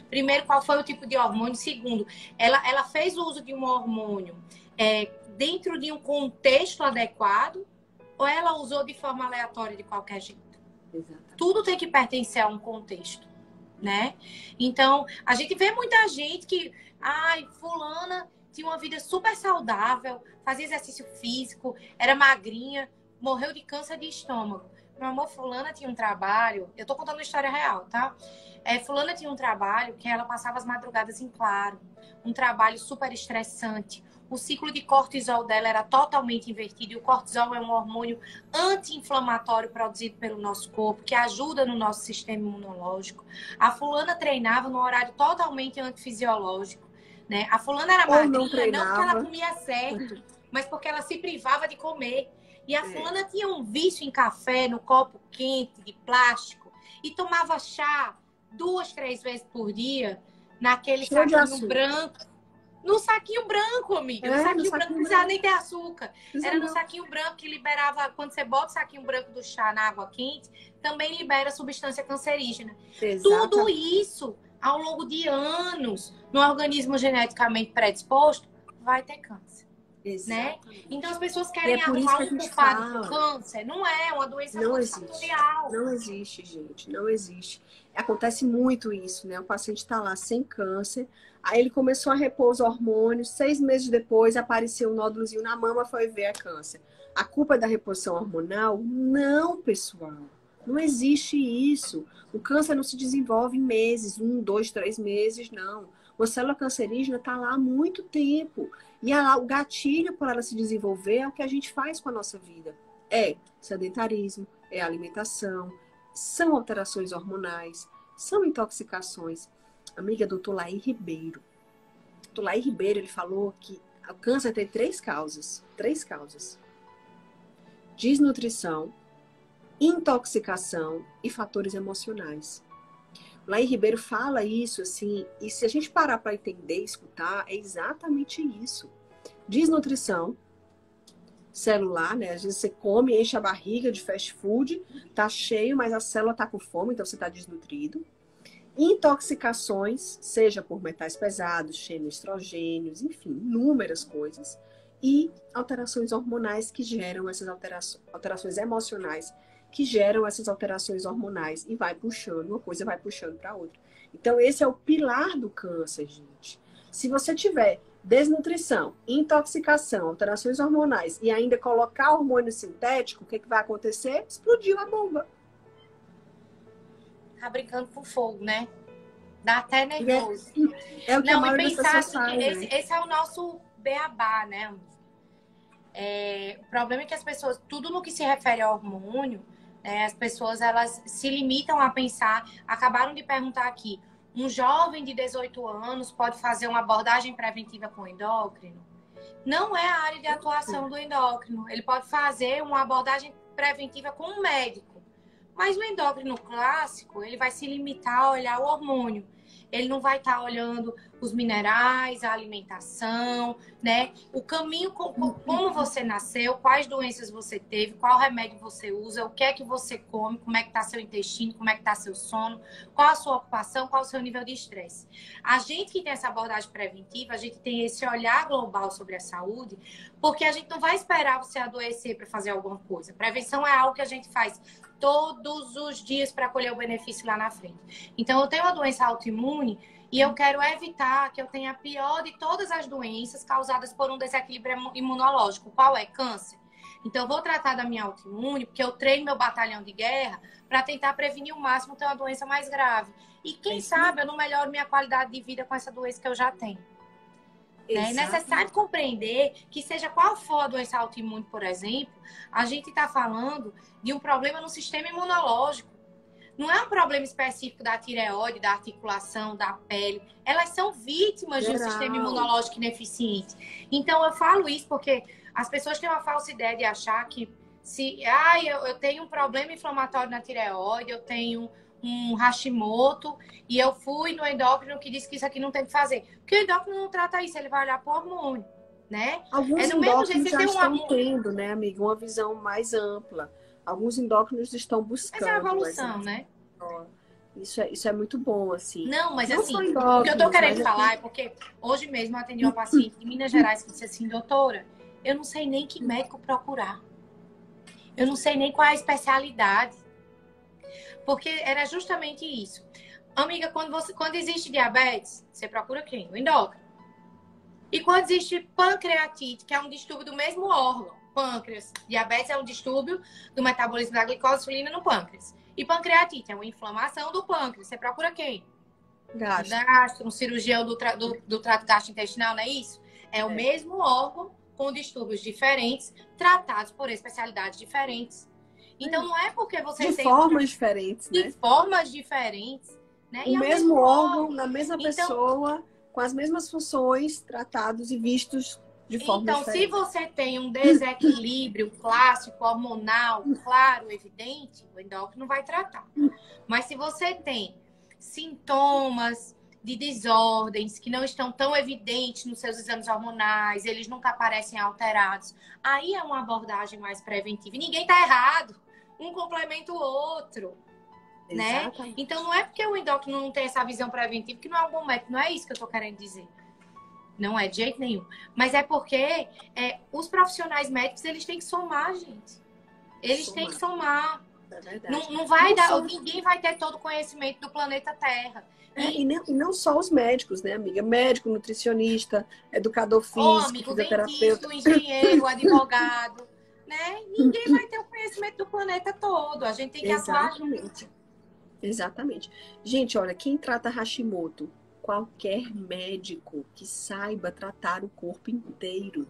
Primeiro, qual foi o tipo de hormônio? Segundo, ela fez o uso de um hormônio dentro de um contexto adequado ou ela usou de forma aleatória de qualquer jeito? Exatamente. Tudo tem que pertencer a um contexto. Né? Então, a gente vê muita gente que, fulana tinha uma vida super saudável, fazia exercício físico, era magrinha, morreu de câncer de estômago. Meu amor, fulana tinha um trabalho, eu tô contando uma história real, tá? Fulana tinha um trabalho que ela passava as madrugadas em claro, um trabalho super estressante. O ciclo de cortisol dela era totalmente invertido. E o cortisol é um hormônio anti-inflamatório produzido pelo nosso corpo, que ajuda no nosso sistema imunológico. A fulana treinava num horário totalmente antifisiológico. Né? A fulana era magrinha, não porque ela comia certo, mas porque ela se privava de comer. E a fulana tinha um vício em café, no copo quente, de plástico, e tomava chá 2, 3 vezes por dia, naquele saquinho branco. No saquinho branco, amiga. No saquinho branco, não precisava nem ter açúcar. Era no saquinho branco que liberava... Quando você bota o saquinho branco do chá na água quente, também libera substância cancerígena. Exatamente. Tudo isso, ao longo de anos, no organismo geneticamente predisposto, vai ter câncer. né? Exatamente. Então as pessoas E querem é por isso arrumar que a um gente culpado pro fala. câncer. Não é uma doença Não existe. multifatorial. Não existe, gente. Não existe. Acontece muito isso, né? O paciente está lá sem câncer, aí ele começou a repor os hormônios, 6 meses depois apareceu um nódulozinho na mama, foi ver a câncer. A culpa é da reposição hormonal? Não, pessoal. Não existe isso. O câncer não se desenvolve em meses, 1, 2, 3 meses, não. Uma célula cancerígena está lá há muito tempo. E o gatilho para ela se desenvolver é o que a gente faz com a nossa vida. É sedentarismo, é alimentação, são alterações hormonais, são intoxicações. Amiga, doutor Laí Ribeiro. Doutor Laí Ribeiro, ele falou que o câncer tem 3 causas. 3 causas. Desnutrição, intoxicação e fatores emocionais. O Laí Ribeiro fala isso, assim, e se a gente parar para entender, escutar, é exatamente isso. Desnutrição celular, né? Às vezes você come, enche a barriga de fast food, tá cheio, mas a célula tá com fome, então você tá desnutrido. Intoxicações, seja por metais pesados, xenoestrogênios, enfim, inúmeras coisas. E alterações hormonais que geram essas alterações emocionais que geram essas alterações hormonais e vai puxando, uma coisa vai puxando para outra. Então, esse é o pilar do câncer, gente. Se você tiver desnutrição, intoxicação, alterações hormonais e ainda colocar hormônio sintético, o que vai acontecer? Explodiu a bomba. Tá brincando com fogo, né? Dá até nervoso. É o que a Não, e maioria das pensar pessoas assim, faz, que né? esse é o nosso beabá, né? O problema é que as pessoas, tudo no que se refere ao hormônio, né, as pessoas elas se limitam a pensar. Acabaram de perguntar aqui, um jovem de 18 anos pode fazer uma abordagem preventiva com endócrino? Não é a área de atuação do endócrino. Ele pode fazer uma abordagem preventiva com um médico. Mas o endócrino clássico, ele vai se limitar a olhar o hormônio. Ele não vai estar olhando os minerais, a alimentação, né? O caminho, como você nasceu, quais doenças você teve, qual remédio você usa, o que é que você come, como é que está seu intestino, como é que está seu sono, qual a sua ocupação, qual o seu nível de estresse. A gente que tem essa abordagem preventiva, a gente tem esse olhar global sobre a saúde, porque a gente não vai esperar você adoecer para fazer alguma coisa. Prevenção é algo que a gente faz todos os dias para colher o benefício lá na frente. Então, eu tenho uma doença autoimune e eu quero evitar que eu tenha a pior de todas as doenças causadas por um desequilíbrio imunológico. Qual é? Câncer. Então, eu vou tratar da minha autoimune, porque eu treino meu batalhão de guerra para tentar prevenir o máximo ter uma doença mais grave. E quem sabe eu não melhoro minha qualidade de vida com essa doença que eu já tenho. Né? É necessário compreender que, seja qual for a doença autoimune, por exemplo, a gente está falando de um problema no sistema imunológico. Não é um problema específico da tireoide, da articulação, da pele. Elas são vítimas de um sistema imunológico ineficiente. Então, eu falo isso porque as pessoas têm uma falsa ideia de achar que se eu tenho um problema inflamatório na tireoide, eu tenho um Hashimoto e eu fui no endócrino que disse que isso aqui não tem que fazer. Porque o endócrino não trata isso, ele vai olhar para o hormônio, né? Alguns endócrinos já estão tendo, né, amiga, uma visão mais ampla. Alguns endócrinos estão buscando. Mas é a evolução, né? Isso é muito bom, assim. Não, mas assim, o que eu tô querendo falar é porque hoje mesmo eu atendi uma paciente de Minas Gerais que disse assim, doutora, eu não sei nem que médico procurar. Eu não sei nem qual é a especialidade. Porque era justamente isso. Amiga, quando existe diabetes, você procura quem? O endócrino. E quando existe pancreatite, que é um distúrbio do mesmo órgão, pâncreas, diabetes é um distúrbbio do metabolismo da glicose e insulina no pâncreas. E pancreatite é uma inflamação do pâncreas. Você procura quem? Gastro, um cirurgião do trato gastrointestinal, não é isso? É o mesmo órgão com distúrbios diferentes, tratados por especialidades diferentes. Então, não é porque você tem... De formas diferentes, né? De formas diferentes, né? O mesmo órgão, na mesma pessoa, com as mesmas funções, tratados e vistos de forma diferente. Então, se você tem um desequilíbrio clássico, hormonal, claro, evidente, o endócrino vai tratar. Mas se você tem sintomas de desordens que não estão tão evidentes nos seus exames hormonais, eles nunca aparecem alterados, aí é uma abordagem mais preventiva. E ninguém está errado. Um complementa o outro, né? Então, não é porque o endócrino não tem essa visão preventiva que não é um bom método. Não é isso que eu tô querendo dizer. Não é de jeito nenhum. Mas é porque os profissionais médicos, eles têm que somar, gente. Eles têm que somar. É verdade. Não vai dar, ninguém vai ter todo o conhecimento do planeta Terra. E não só os médicos, né, amiga? Médico, nutricionista, educador físico, amigo, fisioterapeuta. dentista, o engenheiro, o advogado, né? Ninguém vai ter o conhecimento do planeta todo. A gente tem que atuar junto. Exatamente. Gente, olha, quem trata Hashimoto? Qualquer médico que saiba tratar o corpo inteiro.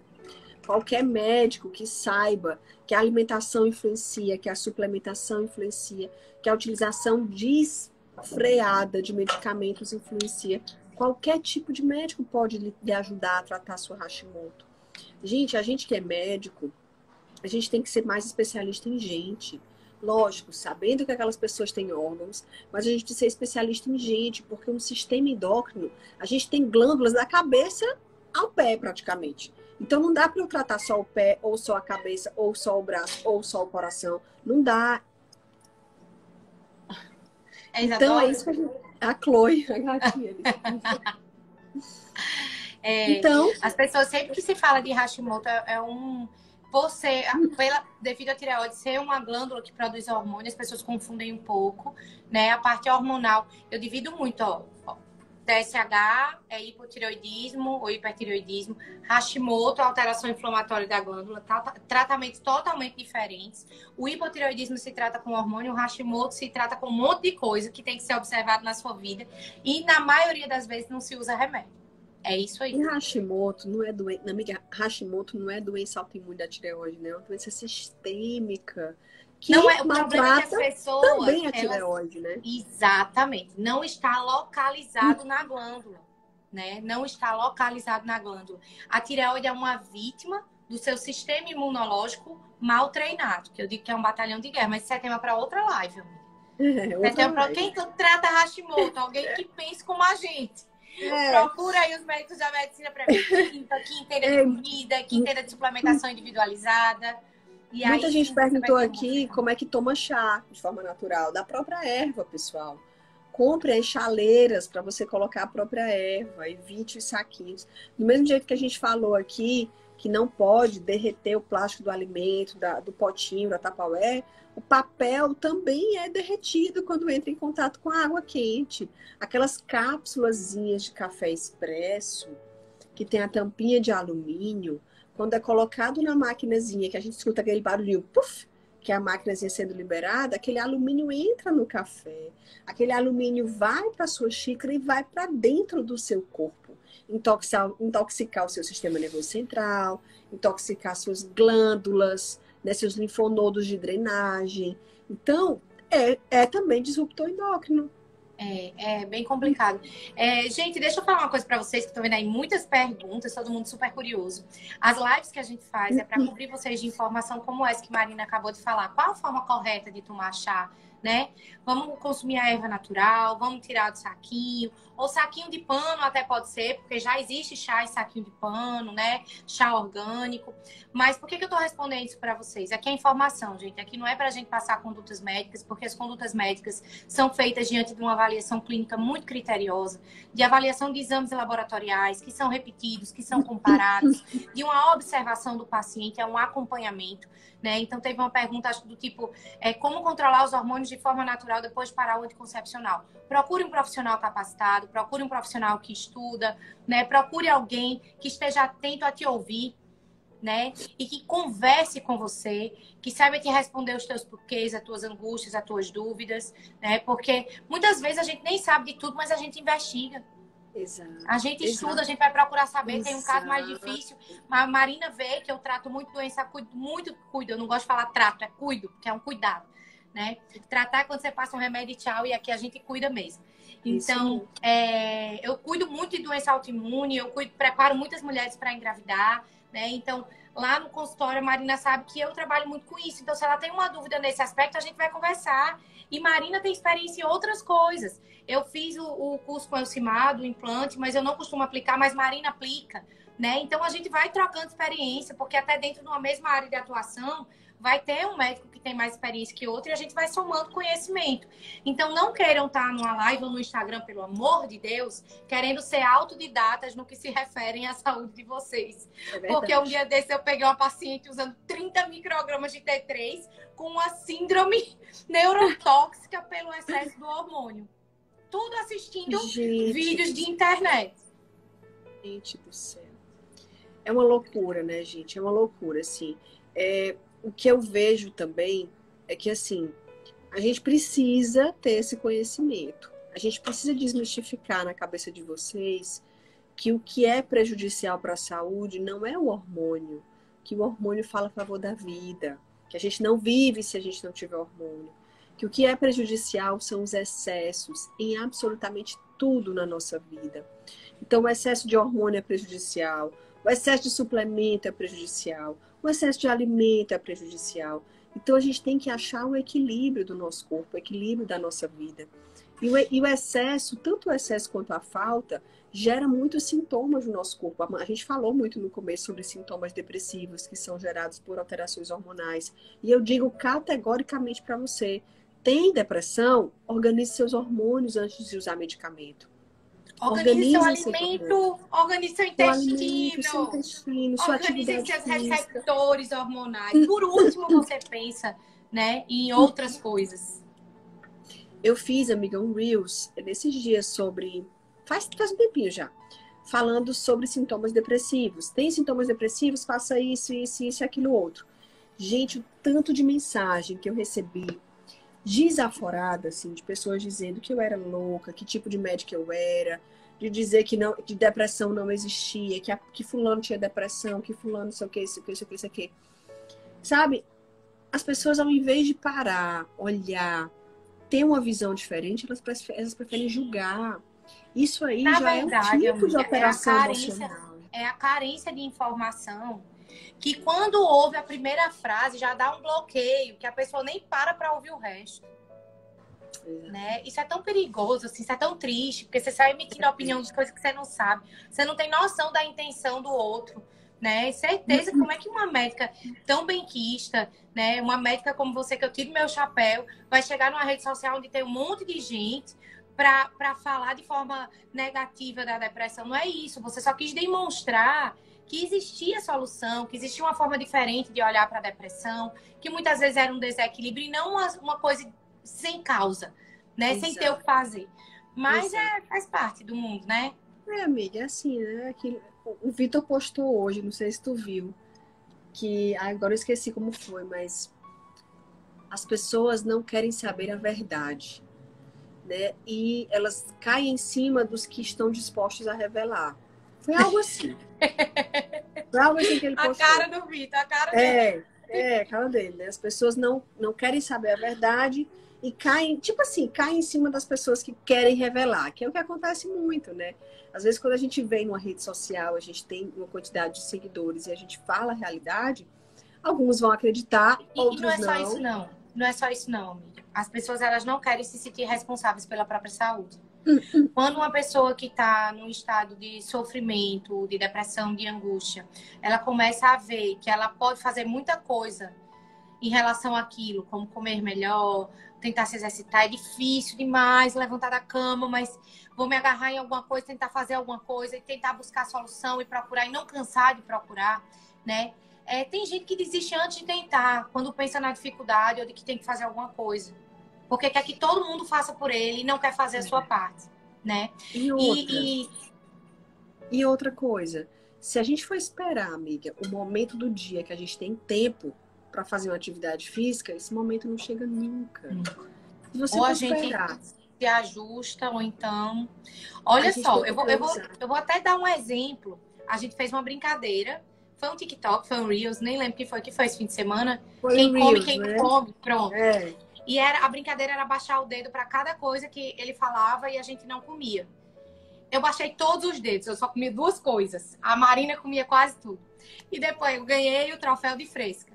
Qualquer médico que saiba que a alimentação influencia, que a suplementação influencia, que a utilização desfreada de medicamentos influencia. Qualquer tipo de médico pode lhe ajudar a tratar a sua Hashimoto. Gente, a gente que é médico, a gente tem que ser mais especialista em gente. Lógico, sabendo que aquelas pessoas têm órgãos, mas a gente tem que ser especialista em gente, porque um sistema endócrino, a gente tem glândulas da cabeça ao pé, praticamente. Então, não dá para eu tratar só o pé, ou só a cabeça, ou só o braço, ou só o coração. Não dá. Então, é isso que a gente... A Chloe, a gatinha. Então, as pessoas, sempre que se fala de Hashimoto, devido à tireoide ser uma glândula que produz hormônio, as pessoas confundem um pouco, né? A parte hormonal, eu divido muito, ó. TSH é hipotireoidismo ou hipertireoidismo. Hashimoto, alteração inflamatória da glândula, tratamentos totalmente diferentes. O hipotireoidismo se trata com hormônio, o Hashimoto se trata com um monte de coisa que tem que ser observado na sua vida. E na maioria das vezes não se usa remédio. É isso aí. E Hashimoto não é doença, amiga, Hashimoto não é doença autoimune da tireoide, né? É uma doença sistêmica. Que não é o problema que as pessoas também a tireoide, né? Exatamente. Não está localizado na glândula, né? Não está localizado na glândula. A tireoide é uma vítima do seu sistema imunológico mal treinado, que eu digo que é um batalhão de guerra, mas isso é tema para outra live, amiga. Quem trata Hashimoto? Alguém que pense como a gente. Procura aí os médicos da medicina preventiva, que entenda de comida, que entenda de suplementação individualizada. E muita aí, gente perguntou aqui como é que toma chá de forma natural. Da própria erva, pessoal. Compre as chaleiras para você colocar a própria erva. Evite os saquinhos. Do mesmo jeito que a gente falou aqui, que não pode derreter o plástico do alimento, do potinho, da Tupperware, o papel também é derretido quando entra em contato com a água quente. Aquelas cápsulazinhas de café expresso, que tem a tampinha de alumínio, quando é colocado na maquinazinha, que a gente escuta aquele barulhinho, puff, que é a maquinazinha sendo liberada, aquele alumínio entra no café. Aquele alumínio vai para a sua xícara e vai para dentro do seu corpo. Intoxicar o seu sistema nervoso central, intoxicar suas glândulas, né, seus linfonodos de drenagem. Então, é também disruptor endócrino. É bem complicado. Gente, deixa eu falar uma coisa para vocês, que estão vendo aí muitas perguntas, todo mundo super curioso. As lives que a gente faz é para cobrir vocês de informação como essa que Marina acabou de falar. Qual a forma correta de tomar chá, né? Vamos consumir a erva natural, vamos tirar do saquinho, ou saquinho de pano até pode ser, porque já existe chá em saquinho de pano, né? Chá orgânico. Mas por que eu tô respondendo isso para vocês? Aqui é informação, gente. Aqui não é pra gente passar condutas médicas, porque as condutas médicas são feitas diante de uma avaliação clínica muito criteriosa, de avaliação de exames laboratoriais, que são repetidos, que são comparados, de uma observação do paciente, é um acompanhamento, né? Então, teve uma pergunta, acho, do tipo, como controlar os hormônios de forma natural depois de parar o anticoncepcional? Procure um profissional capacitado, procure um profissional que estuda, né? Procure alguém que esteja atento a te ouvir, né? E que converse com você, que saiba te responder os teus porquês, as tuas angústias, as tuas dúvidas, né? Porque muitas vezes a gente nem sabe de tudo, mas a gente investiga. Exato. A gente estuda, a gente vai procurar saber. Tem um caso mais difícil. A Marina vê que eu trato muito doença, cuido. Eu não gosto de falar trato, é cuido, porque é um cuidado, né? Tratar é quando você passa um remédio e tchau, e aqui a gente cuida mesmo. Então, eu cuido muito de doença autoimune, preparo muitas mulheres para engravidar, né? Então, lá no consultório, a Marina sabe que eu trabalho muito com isso. Então, se ela tem uma dúvida nesse aspecto, a gente vai conversar. E Marina tem experiência em outras coisas. Eu fiz o curso com Elcimar, do implante, mas eu não costumo aplicar, mas Marina aplica, né? Então, a gente vai trocando experiência, porque até dentro de uma mesma área de atuação, vai ter um médico que tem mais experiência que outro e a gente vai somando conhecimento. Então, não queiram estar numa live ou no Instagram, pelo amor de Deus, querendo ser autodidatas no que se referem à saúde de vocês. Porque um dia desse eu peguei uma paciente usando 30 microgramas de T3 com uma síndrome neurotóxica pelo excesso do hormônio. Tudo assistindo vídeos de internet. Gente do céu. É uma loucura, né, gente? É uma loucura, assim. O que eu vejo também é que, assim, a gente precisa ter esse conhecimento. A gente precisa desmistificar na cabeça de vocês que o que é prejudicial para a saúde não é o hormônio, que o hormônio fala a favor da vida, que a gente não vive se a gente não tiver hormônio, que o que é prejudicial são os excessos em absolutamente tudo na nossa vida. Então, o excesso de hormônio é prejudicial, o excesso de suplemento é prejudicial, o excesso de alimento é prejudicial. Então, a gente tem que achar o equilíbrio do nosso corpo, o equilíbrio da nossa vida. E o excesso, tanto o excesso quanto a falta, gera muitos sintomas no nosso corpo. A gente falou muito no começo sobre sintomas depressivos que são gerados por alterações hormonais. E eu digo categoricamente para você, tem depressão? Organize seus hormônios antes de usar medicamento. Organize seu alimento, organize seu intestino, sua organize atividade seus física. receptores hormonais. Por último, você pensa, né, em outras coisas. Eu fiz, amiga, um Reels nesses dias sobre... Faz um tempinho já. Falando sobre sintomas depressivos. Tem sintomas depressivos? Faça isso, isso, isso e aquilo outro. Gente, o tanto de mensagem que eu recebi desaforada, assim, de pessoas dizendo que eu era louca, que tipo de médica eu era, de dizer que não, que depressão não existia, que fulano tinha depressão, que fulano não sei o que, isso aqui, isso aqui, isso aqui. Sabe? As pessoas, ao invés de parar, olhar, ter uma visão diferente, elas preferem julgar. Isso aí Na já verdade, é um tipo de operação emocional. É a carência de informação que quando ouve a primeira frase já dá um bloqueio, que a pessoa nem para ouvir o resto. Né? Isso é tão perigoso, assim, isso é tão triste, porque você sai emitindo opinião de coisas que você não sabe. Você não tem noção da intenção do outro. Né? Certeza como é que uma médica tão benquista, né? Uma médica como você, que eu tiro meu chapéu, vai chegar numa rede social onde tem um monte de gente para falar de forma negativa da depressão. Não é isso. Você só quis demonstrar que existia solução, que existia uma forma diferente de olhar para a depressão, que muitas vezes era um desequilíbrio e não uma coisa sem causa, né? Exato. Sem ter o que fazer. Mas faz parte do mundo, né? Amiga, é assim, né? O Vitor postou hoje, não sei se tu viu, que agora eu esqueci como foi, mas as pessoas não querem saber a verdade, né? E elas caem em cima dos que estão dispostos a revelar. Foi algo assim. Foi algo assim que ele postou. A cara do Vitor, a cara dele. A cara dele, né? As pessoas não querem saber a verdade e caem, tipo assim, caem em cima das pessoas que querem revelar, que é o que acontece muito, né? Às vezes, quando a gente vem numa rede social, a gente tem uma quantidade de seguidores e a gente fala a realidade, alguns vão acreditar, outros não. E não é só isso, não. Não é só isso, não, amiga. As pessoas, elas não querem se sentir responsáveis pela própria saúde. Quando uma pessoa que está num estado de sofrimento, de depressão, de angústia, ela começa a ver que ela pode fazer muita coisa em relação àquilo, como comer melhor, tentar se exercitar. É difícil demais levantar da cama, mas vou me agarrar em alguma coisa, tentar fazer alguma coisa e tentar buscar solução e procurar e não cansar de procurar, né? Tem gente que desiste antes de tentar, quando pensa na dificuldade ou de que tem que fazer alguma coisa. Porque quer que todo mundo faça por ele e não quer fazer a sua parte, né? E outra coisa, se a gente for esperar, amiga, o momento do dia que a gente tem tempo para fazer uma atividade física, esse momento não chega nunca. Se você ou a gente se ajusta, ou então... Olha só, eu vou até dar um exemplo. A gente fez uma brincadeira. Foi um TikTok, foi um Reels, nem lembro que foi esse fim de semana. Foi quem come, Reels, quem né? não come, pronto. É. E a brincadeira era baixar o dedo para cada coisa que ele falava e a gente não comia. Eu baixei todos os dedos, eu só comia 2 coisas. A Marina comia quase tudo. E depois eu ganhei o troféu de fresca,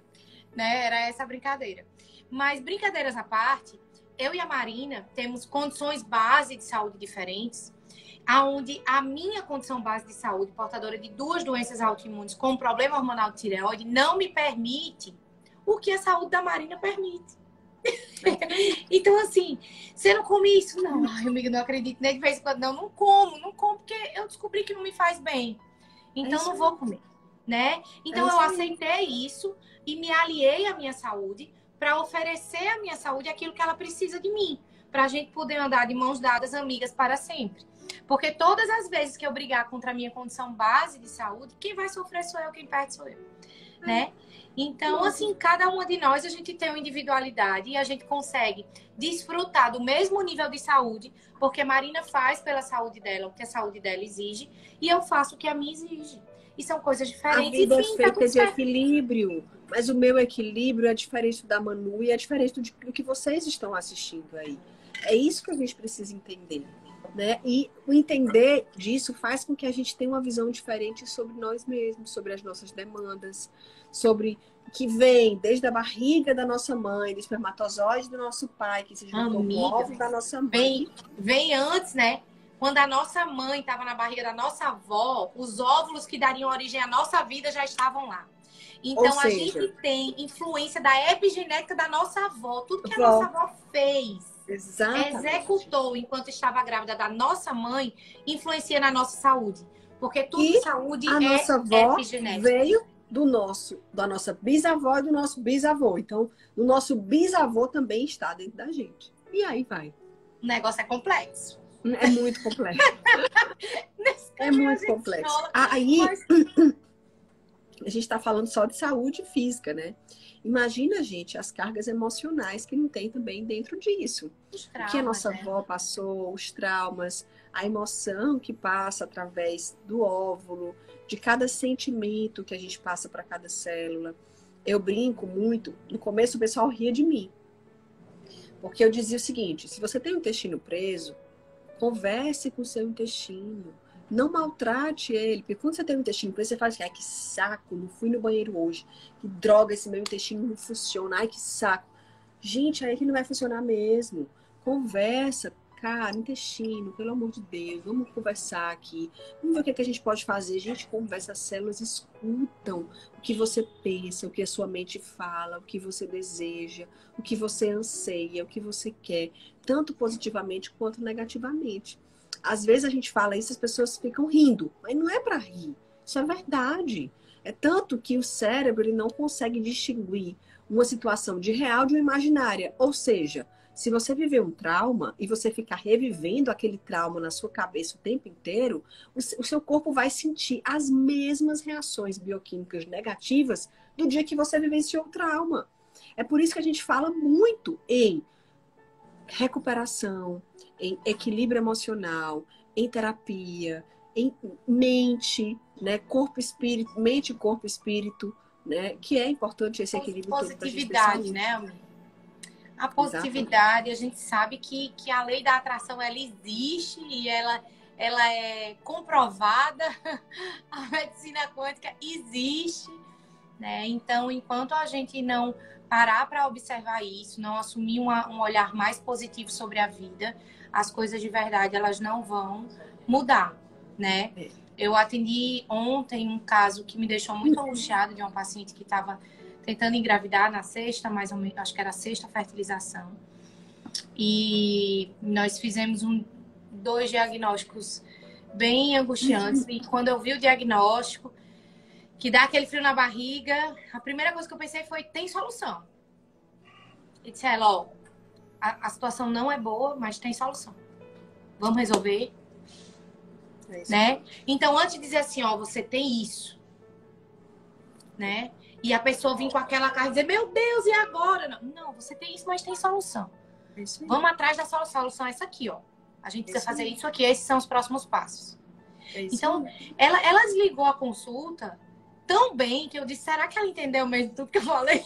né? Era essa a brincadeira. Mas brincadeiras à parte, eu e a Marina temos condições base de saúde diferentes, aonde a minha condição base de saúde, portadora de 2 doenças autoimunes com problema hormonal de tireoide, não me permite o que a saúde da Marina permite. Então, assim, você não come isso? Não, ai, amiga, não acredito, nem de vez em quando. Não como, porque eu descobri que não me faz bem. Então, não vou comer, né? Então, eu aceitei isso e me aliei à minha saúde para oferecer à minha saúde aquilo que ela precisa de mim, para a gente poder andar de mãos dadas, amigas, para sempre. Porque todas as vezes que eu brigar contra a minha condição base de saúde, quem vai sofrer sou eu, quem perde sou eu, né? Então, assim, cada uma de nós, a gente tem uma individualidade e a gente consegue desfrutar do mesmo nível de saúde, porque Marina faz pela saúde dela o que a saúde dela exige e eu faço o que a minha exige. E são coisas diferentes. A vida Enfim, é feita de equilíbrio, mas o meu equilíbrio é diferente da Manu e é diferente do que vocês estão assistindo aí. É isso que a gente precisa entender, né? E o entender disso faz com que a gente tenha uma visão diferente sobre nós mesmos, sobre as nossas demandas, sobre que vem desde a barriga da nossa mãe, do espermatozoide do nosso pai, que se juntou com o óvulo da nossa mãe. Vem antes, né? Quando a nossa mãe estava na barriga da nossa avó, os óvulos que dariam origem à nossa vida já estavam lá. Então, a gente tem influência da epigenética da nossa avó. Tudo que a nossa avó fez, executou enquanto estava grávida da nossa mãe, influencia na nossa saúde. Porque tudo de saúde a nossa avó epigenética. Veio da nossa bisavó e do nosso bisavô. Então, o nosso bisavô também está dentro da gente. E aí vai. O negócio é complexo. É muito complexo. É muito complexo. Aí, a gente está falando só de saúde física, né? Imagina, gente, as cargas emocionais que não tem também dentro disso. O que a nossa avó passou, os traumas, a emoção que passa através do óvulo, de cada sentimento que a gente passa para cada célula. Eu brinco muito. No começo o pessoal ria de mim. Porque eu dizia o seguinte, se você tem o intestino preso, converse com o seu intestino. Não maltrate ele. Porque quando você tem o intestino preso, você fala assim, ai, que saco, não fui no banheiro hoje. Que droga, esse meu intestino não funciona. Ai, que saco. Gente, aí que não vai funcionar mesmo. Conversa, cara, intestino, pelo amor de Deus, vamos conversar aqui. Vamos ver o que a gente pode fazer. A gente conversa, as células escutam o que você pensa, o que a sua mente fala, o que você deseja, o que você anseia, o que você quer, tanto positivamente quanto negativamente. Às vezes a gente fala isso, as pessoas ficam rindo, mas não é para rir. Isso é verdade. É tanto que o cérebro ele não consegue distinguir uma situação de real de uma imaginária. Ou seja, se você viver um trauma e você ficar revivendo aquele trauma na sua cabeça o tempo inteiro, o seu corpo vai sentir as mesmas reações bioquímicas negativas do dia que você vivenciou o trauma. É por isso que a gente fala muito em recuperação, em equilíbrio emocional, em terapia, em mente, né, corpo espírito, mente, corpo espírito, né, que é importante esse equilíbrio todo pra gente ter saúde. Né, amiga? A positividade, a gente sabe que a lei da atração ela existe e ela é comprovada. A medicina quântica existe, né? Então, enquanto a gente não parar para observar isso, não assumir um olhar mais positivo sobre a vida, as coisas de verdade elas não vão mudar, né? Eu atendi ontem um caso que me deixou muito angustiada de uma paciente que estava tentando engravidar na sexta, mais ou menos, acho que era a sexta fertilização. E nós fizemos 2 diagnósticos bem angustiantes. E quando eu vi o diagnóstico, que dá aquele frio na barriga, a primeira coisa que eu pensei foi, tem solução. E disse, ó, a situação não é boa, mas tem solução. Vamos resolver. Né? Então, antes de dizer assim, ó, você tem isso, né? E a pessoa vir com aquela cara e dizer, meu Deus, e agora? Não, você tem isso, mas tem solução. Vamos atrás da solução. A solução é essa aqui, ó. A gente precisa fazer isso aqui, esses são os próximos passos. Então, ela desligou a consulta tão bem que eu disse, será que ela entendeu mesmo tudo que eu falei?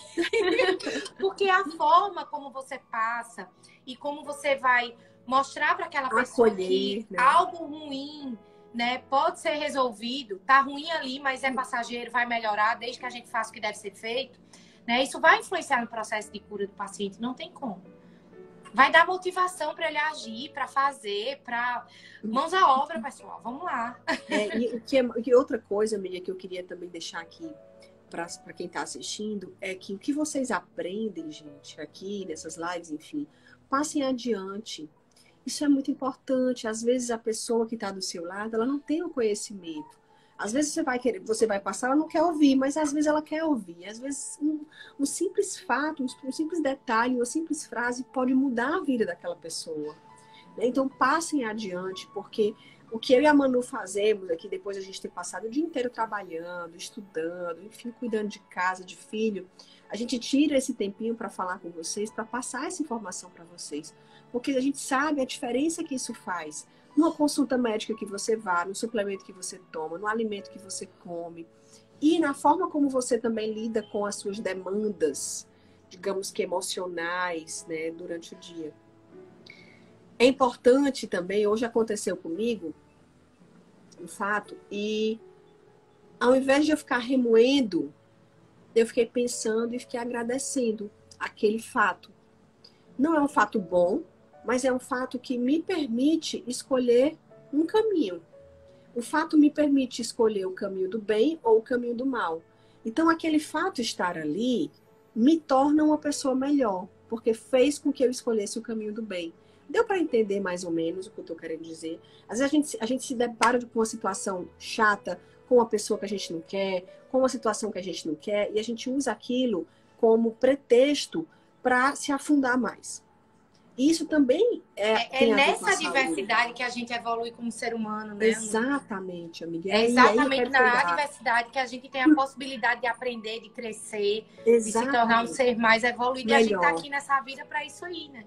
Porque a forma como você passa e como você vai mostrar para aquela pessoa que algo ruim, né, pode ser resolvido, tá ruim ali, mas é passageiro, vai melhorar desde que a gente faça o que deve ser feito, né? Isso vai influenciar no processo de cura do paciente, não tem como. Vai dar motivação para ele agir, para fazer, para mãos à obra, pessoal. Vamos lá. E outra coisa, amiga, que eu queria também deixar aqui, para quem está assistindo é que o que vocês aprendem, gente, aqui nessas lives, enfim, passem adiante. Isso é muito importante. Às vezes a pessoa que está do seu lado, ela não tem o conhecimento. Às vezes você vai passar, ela não quer ouvir, mas às vezes ela quer ouvir. Às vezes um simples fato, um simples detalhe, uma simples frase pode mudar a vida daquela pessoa. Então passem adiante, porque o que eu e a Manu fazemos aqui, depois de a gente ter passado o dia inteiro trabalhando, estudando, enfim, cuidando de casa, de filho, a gente tira esse tempinho para falar com vocês, para passar essa informação para vocês. Porque a gente sabe a diferença que isso faz. Numa consulta médica que você vá, no suplemento que você toma, no alimento que você come. E na forma como você também lida com as suas demandas, digamos que emocionais, né, durante o dia. É importante também, hoje aconteceu comigo, um fato, e ao invés de eu ficar remoendo, eu fiquei pensando e fiquei agradecendo aquele fato. Não é um fato bom, mas é um fato que me permite escolher um caminho. O fato me permite escolher o caminho do bem ou o caminho do mal. Então, aquele fato estar ali me torna uma pessoa melhor, porque fez com que eu escolhesse o caminho do bem. Deu para entender mais ou menos o que eu estou querendo dizer? Às vezes a gente se depara com uma situação chata, com uma pessoa que a gente não quer, com uma situação que a gente não quer, e a gente usa aquilo como pretexto para se afundar mais. Isso também é nessa diversidade que a gente evolui como ser humano, né? Exatamente, amiga. É exatamente na diversidade que a gente tem a possibilidade de aprender, de crescer, de se tornar um ser mais evoluído. E a gente tá aqui nessa vida para isso aí, né?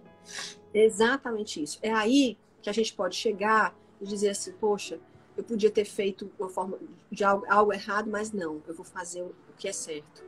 Exatamente isso. É aí que a gente pode chegar e dizer assim, poxa, eu podia ter feito uma forma de algo errado, mas não, eu vou fazer o que é certo.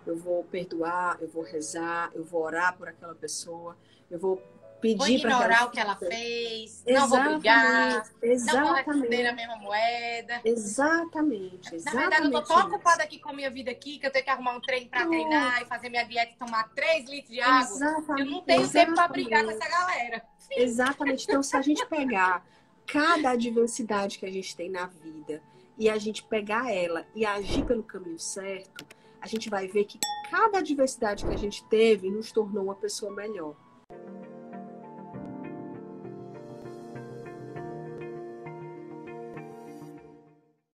Eu vou perdoar, eu vou rezar, eu vou orar por aquela pessoa, eu vou pedir vou ignorar o que ela fez, não vou brigar, não vou responder a mesma moeda. Exatamente. Na verdade, eu tô tão ocupada aqui com a minha vida aqui, que eu tenho que arrumar um treino para treinar e fazer minha dieta e tomar 3 litros de água. Eu não tenho tempo para brigar com essa galera. Exatamente. Então, se a gente pegar cada adversidade que a gente tem na vida e a gente pegar ela e agir pelo caminho certo, a gente vai ver que cada adversidade que a gente teve nos tornou uma pessoa melhor.